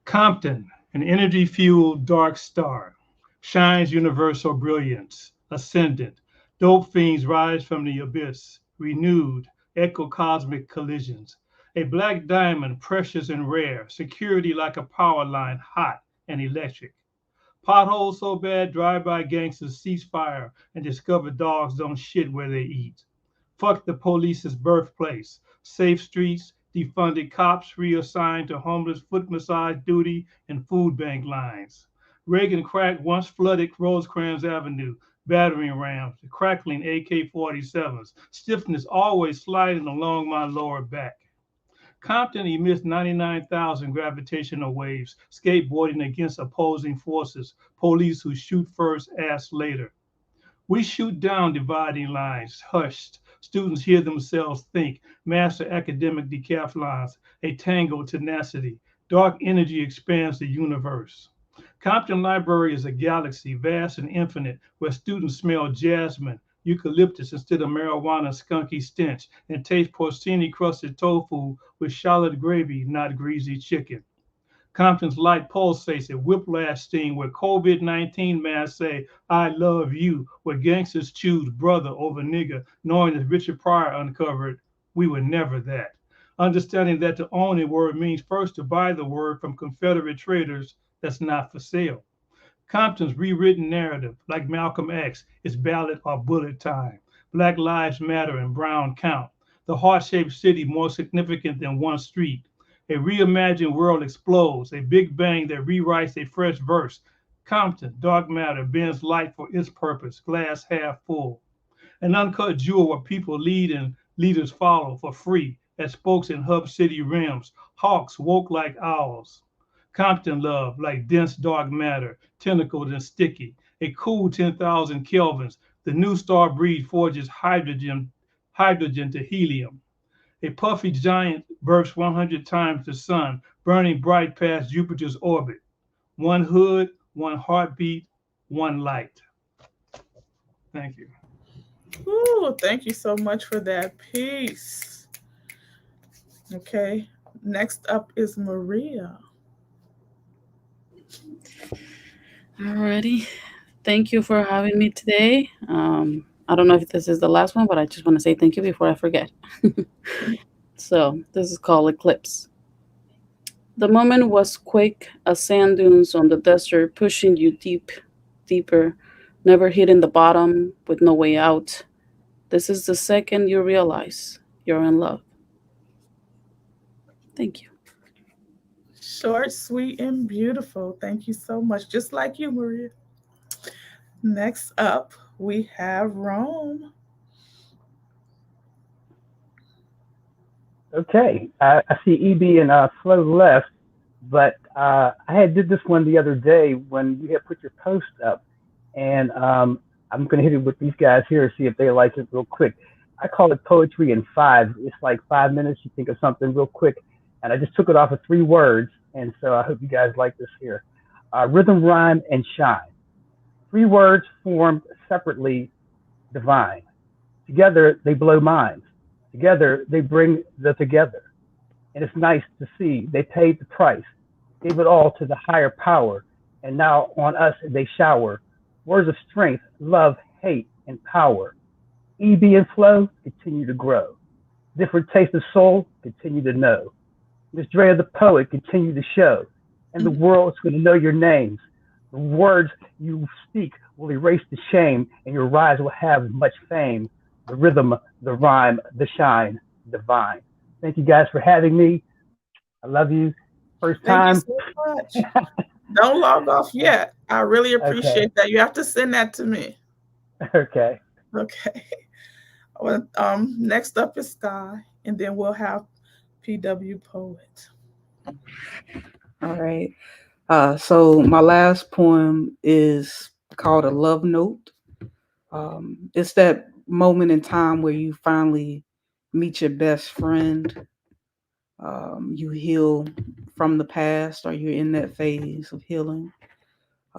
Compton, an energy-fueled dark star, shines universal brilliance, ascendant. Dope fiends rise from the abyss, renewed, echo cosmic collisions. A black diamond, precious and rare, security like a power line, hot and electric. Potholes so bad, drive-by gangsters cease fire and discover dogs don't shit where they eat. Fuck the police's birthplace. Safe streets, defunded cops reassigned to homeless foot massage duty and food bank lines. Reagan crack once flooded Rosecrans Avenue, battering rams, crackling AK-47s, stiffness always sliding along my lower back. Compton emits 99,000 gravitational waves, skateboarding against opposing forces, police who shoot first, ask later. We shoot down dividing lines, hushed. Students hear themselves think, master academic decathlons, a tango tenacity. Dark energy expands the universe. Compton Library is a galaxy, vast and infinite, where students smell jasmine, eucalyptus instead of marijuana skunky stench, and taste porcini crusted tofu with shallot gravy, not greasy chicken. Compton's light pulsates a whiplash sting where COVID-19 masks say, I love you, where gangsters choose brother over nigger, knowing as Richard Pryor uncovered, we were never that. Understanding that to own a word means first to buy the word from Confederate traders that's not for sale. Compton's rewritten narrative, like Malcolm X, is ballot or bullet time. Black lives matter and brown count. The heart-shaped city more significant than one street. A reimagined world explodes, a big bang that rewrites a fresh verse. Compton, dark matter, bends light for its purpose, glass half full. An uncut jewel where people lead and leaders follow for free, as spokes in hub city rims, hawks woke like owls. Compton love, like dense dark matter, tentacled and sticky. A cool 10,000 kelvins, the new star breed forges hydrogen to helium. A puffy giant bursts 100 times the sun, burning bright past Jupiter's orbit. One hood, one heartbeat, one light. Thank you. Ooh, thank you so much for that piece. Okay, next up is Maria. Alrighty. Thank you for having me today. I don't know if this is the last one, but I just want to say thank you before I forget. So this is called Eclipse. The moment was quick as sand dunes on the desert, pushing you deeper, never hitting the bottom with no way out. This is the second you realize you're in love. Thank you. Short, sweet, and beautiful. Thank you so much. Just like you, Maria. Next up, we have Rome. Okay, I see EB and Flo left, but I had did this one the other day when you had put your post up, and I'm going to hit it with these guys here, see if they like it real quick. I call it poetry in five. It's like 5 minutes. You think of something real quick, and I just took it off of 3 words, and so I hope you guys like this here. Rhythm, rhyme, and shine. 3 words formed separately, divine. Together they blow minds. Together they bring the together. And it's nice to see they paid the price, gave it all to the higher power, and now on us they shower words of strength, love, hate, and power. EB and flow continue to grow. Different tastes of soul continue to know. Miss Drea the poet continue to show. And the world's going to know your names. The words you speak will erase the shame, and your rise will have much fame. The rhythm, the rhyme, the shine, divine. Thank you guys for having me. I love you. First Thank you time. so much. Don't log off yet. I really appreciate Okay. that. You have to send that to me. Okay. Okay. Well, next up is Sky, and then we'll have PW Poet. All right. So my last poem is called A Love Note. It's that moment in time where you finally meet your best friend. You heal from the past, or you're in that phase of healing.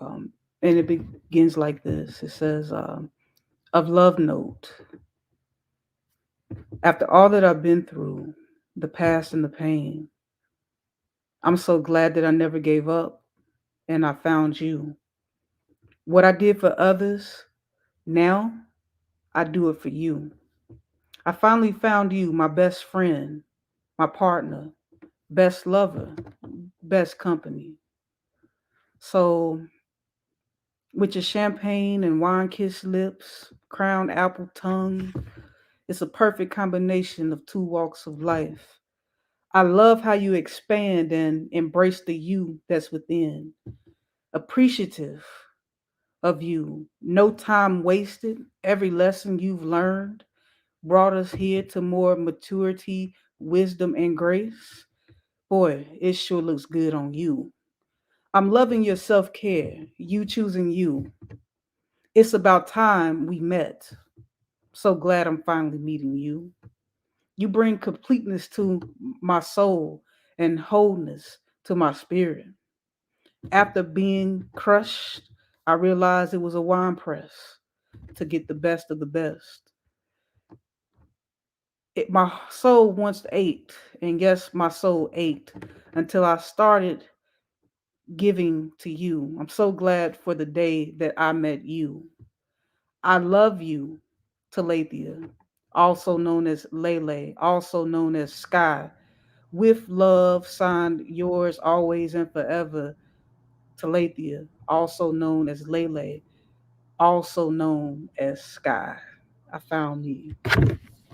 And it begins like this. It says, of love note. After all that I've been through, the past and the pain, I'm so glad that I never gave up and I found you. What I did for others, now I do it for you. I finally found you, my best friend, my partner, best lover, best company. So, with your champagne and wine kissed lips, crowned apple tongue, it's a perfect combination of 2 walks of life. I love how you expand and embrace the you that's within. Appreciative of you. No time wasted. Every lesson you've learned brought us here to more maturity, wisdom, and grace. Boy, it sure looks good on you. I'm loving your self care, you choosing you. It's about time we met. So glad I'm finally meeting you. You bring completeness to my soul and wholeness to my spirit. After being crushed, I realized it was a wine press to get the best of the best. My soul once ached, and yes, my soul ached until I started giving to you. I'm so glad for the day that I met you. I love you, Talethia, also known as Lele, also known as Sky. With love, signed yours always and forever, Talethia, also known as Lele, also known as Sky. I found me.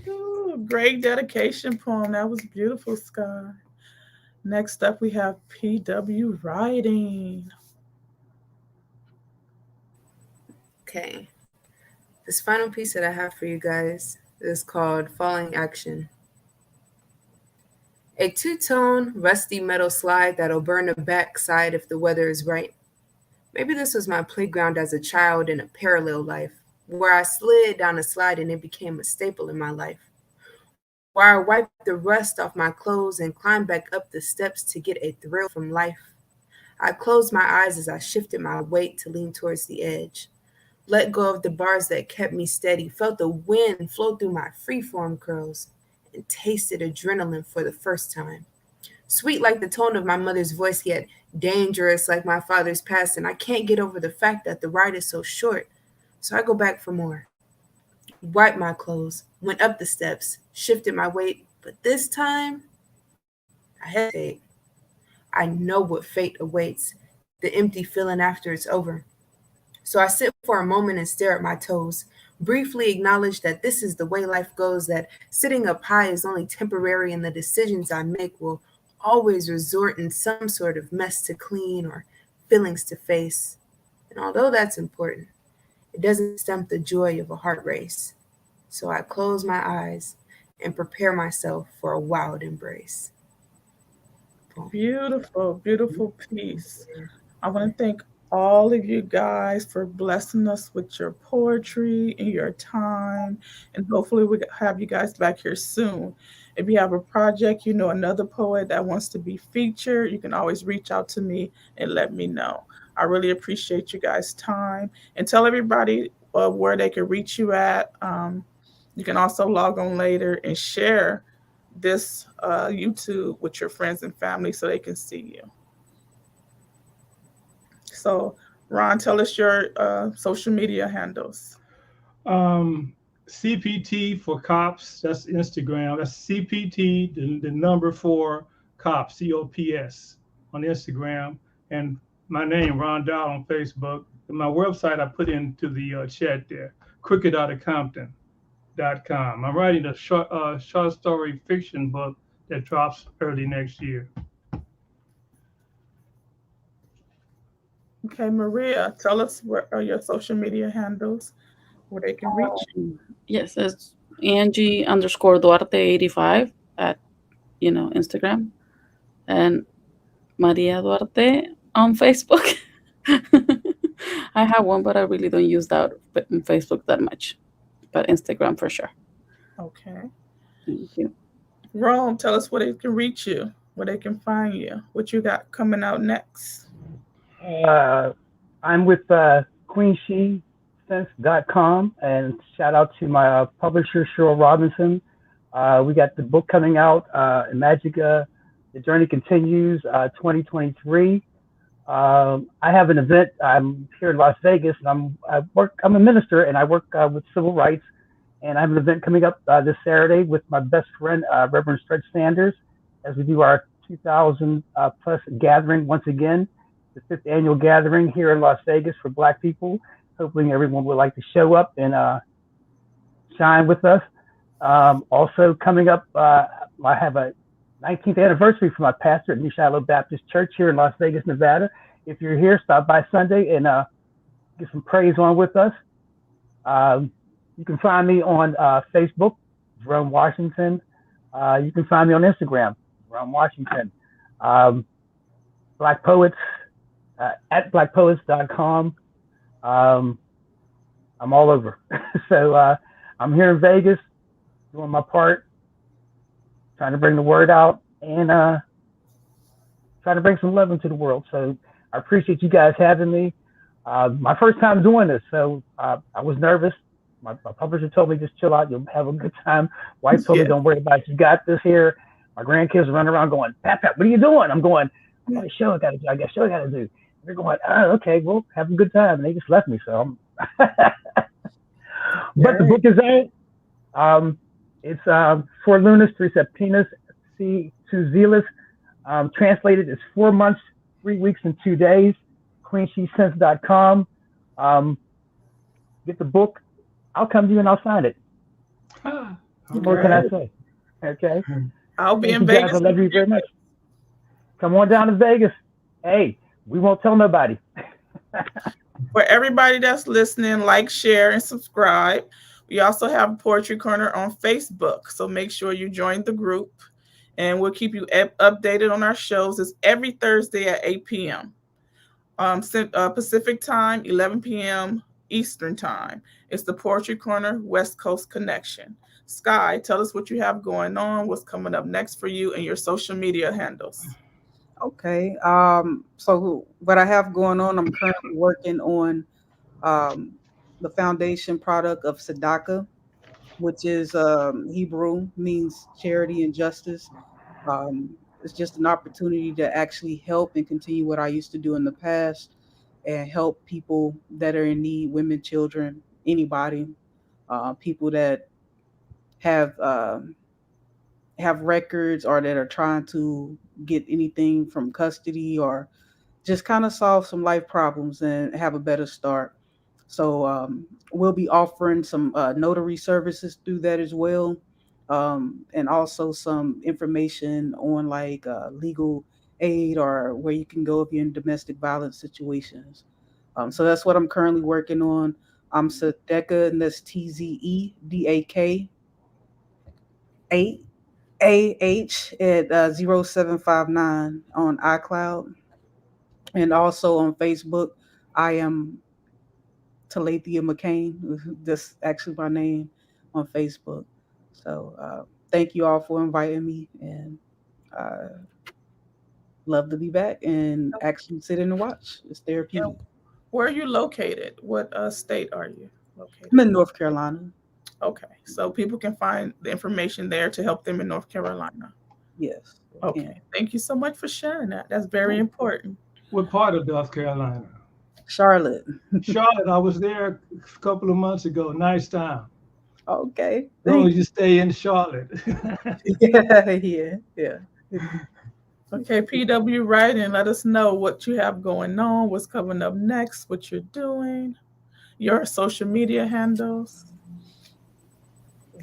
Ooh, great dedication poem. That was beautiful, Sky. Next up, we have PW Writing. Okay. This final piece that I have for you guys is called Falling Action. A two-tone, rusty metal slide that'll burn the backside if the weather is right. Maybe this was my playground as a child in a parallel life, where I slid down a slide and it became a staple in my life. Where I wiped the rust off my clothes and climbed back up the steps to get a thrill from life. I closed my eyes as I shifted my weight to lean towards the edge. Let go of the bars that kept me steady, felt the wind flow through my freeform curls, and tasted adrenaline for the first time. Sweet like the tone of my mother's voice, yet dangerous like my father's past, and I can't get over the fact that the ride is so short, so I go back for more. Wiped my clothes, went up the steps, shifted my weight, but this time, I hesitate. I know what fate awaits, the empty feeling after it's over. So I sit for a moment and stare at my toes, briefly acknowledge that this is the way life goes, that sitting up high is only temporary and the decisions I make will always resorting some sort of mess to clean or feelings to face. And although that's important, it doesn't stump the joy of a heart race. So I close my eyes and prepare myself for a wild embrace. Boom. Beautiful, beautiful piece. I want to thank all of you guys for blessing us with your poetry and your time. And hopefully, we have you guys back here soon. If you have a project, you know, another poet that wants to be featured, you can always reach out to me and let me know. I really appreciate you guys' time. And tell everybody where they can reach you at. You can also log on later and share this YouTube with your friends and family so they can see you. So, Ron, tell us your social media handles. CPT for cops. That's Instagram. That's CPT, the number for cops, COPS on Instagram, and my name, Ron Dowd, on Facebook. And my website I put into the chat there, crookedoutofcompton.com. I'm writing a short story fiction book that drops early next year. Okay, Maria, tell us what are your social media handles where they can reach you. Yes, it's Angie_Duarte85 at Instagram, and Maria Duarte on Facebook. I have one, but I really don't use that on Facebook that much. But Instagram for sure. Okay. Thank you. Rome, tell us where they can reach you, where they can find you, what you got coming out next. I'm with queenshecents.com, and shout out to my publisher, Cheryl Robinson. We got the book coming out, Magica, The Journey Continues, 2023. I have an event. I'm here in Las Vegas, and I'm a minister, and I work with civil rights. And I have an event coming up this Saturday with my best friend, Reverend Stretch Sanders, as we do our 2,000 plus gathering once again, the 5th annual gathering here in Las Vegas for Black people. Hopefully everyone would like to show up and shine with us. Also coming up, I have a 19th anniversary for my pastor at New Shiloh Baptist Church here in Las Vegas, Nevada. If you're here, stop by Sunday and get some praise on with us. You can find me on Facebook, Jerome Washington. You can find me on Instagram, Jerome Washington. Black Poets, at blackpoets.com. I'm all over. So I'm here in Vegas doing my part, trying to bring the word out and trying to bring some love into the world. So I appreciate you guys having me. My first time doing this, so I was nervous. My publisher told me just chill out, you'll have a good time. Wife told me don't worry about it, you got this here. My grandkids are running around going, Pat, what are you doing? I'm going, I got a show I got to do. And they're going, oh, okay, well, have a good time. And they just left me, so but the book is out. It's For Lunas, Three Septimus, C to Zealous. Translated is 4 months, 3 weeks, and 2 days. queenshecents.com. Get the book. I'll come to you and I'll sign it. What can I say? Okay. I'll be in Vegas. Guys, I love you very much. Come on down to Vegas. Hey, we won't tell nobody. For everybody that's listening, like, share, and subscribe. We also have Poetry Corner on Facebook, so make sure you join the group, and we'll keep you updated on our shows. It's every Thursday at 8 p.m. Pacific time, 11 p.m. Eastern time. It's the Poetry Corner West Coast Connection. Sky, tell us what you have going on, what's coming up next for you, and your social media handles. Okay. So what I have going on, I'm currently working on the foundation product of Tzedakah, which is Hebrew, means charity and justice. It's just an opportunity to actually help and continue what I used to do in the past and help people that are in need, women, children, anybody, people that have records or that are trying to get anything from custody or just kind of solve some life problems and have a better start. So we'll be offering some notary services through that as well. and also some information on like legal aid or where you can go if you're in domestic violence situations. So that's what I'm currently working on. I'm Tzedeka, and that's TZEDAK 8AH at 0759 on iCloud. And also on Facebook, I am Talethia McCain. That's actually my name on Facebook. So thank you all for inviting me, and love to be back and actually sit in and watch. It's therapeutic. Where are you located? What state are you located? I'm in North Carolina. Okay, so people can find the information there to help them in North Carolina. Yes. Okay, thank you so much for sharing that. That's very important. What part of North Carolina? Charlotte. Charlotte. I was there a couple of months ago. Nice time. Okay. As long as you stay in Charlotte. Yeah. Okay, PW, write and let us know what you have going on, what's coming up next, what you're doing, your social media handles.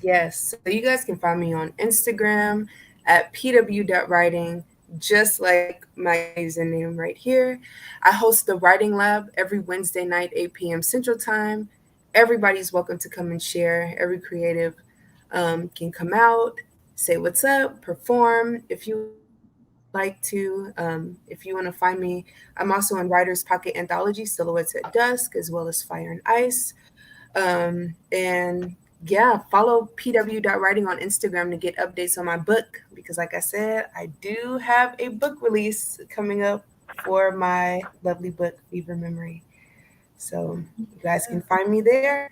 Yes, so you guys can find me on Instagram at pw.writing, just like my username right here. I host the Writing Lab every Wednesday night, 8 p.m. Central Time. Everybody's welcome to come and share. Every creative can come out, say what's up, perform. If you like to, if you want to find me, I'm also in Writer's Pocket Anthology, Silhouettes at Dusk, as well as Fire and Ice. And yeah, follow pw.writing on Instagram to get updates on my book, because like I said, I do have a book release coming up for my lovely book, Fever Memory. So you guys can find me there.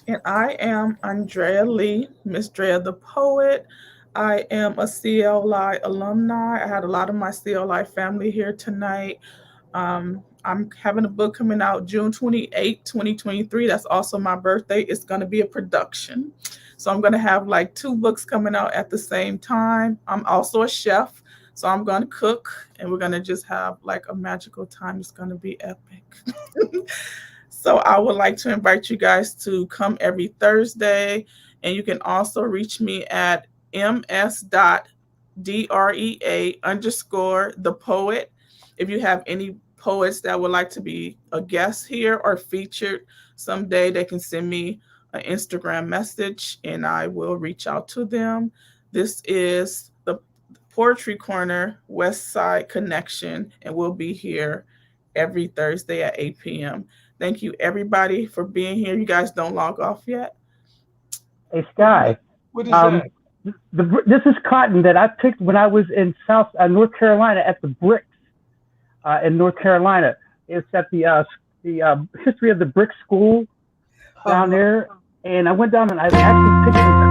And I am Andrea Lee, Miss Drea the Poet. I am a CLI alumni. I had a lot of my CLI family here tonight. I'm having a book coming out June 28, 2023. That's also my birthday. It's going to be a production. So I'm going to have like 2 books coming out at the same time. I'm also a chef. So I'm going to cook, and we're going to just have like a magical time. It's going to be epic. So I would like to invite you guys to come every Thursday. And you can also reach me at ms.drea_the poet. If you have any poets that would like to be a guest here or featured someday, they can send me an Instagram message and I will reach out to them. This is the Poetry Corner Westside Connection, and we'll be here every Thursday at 8 p.m. Thank you, everybody, for being here. You guys don't log off yet. Hey, Sky. What is that? This is cotton that I picked when I was in North Carolina at the Bricks in North Carolina. It's at the history of the Brick School down there. And I went down and I actually picked some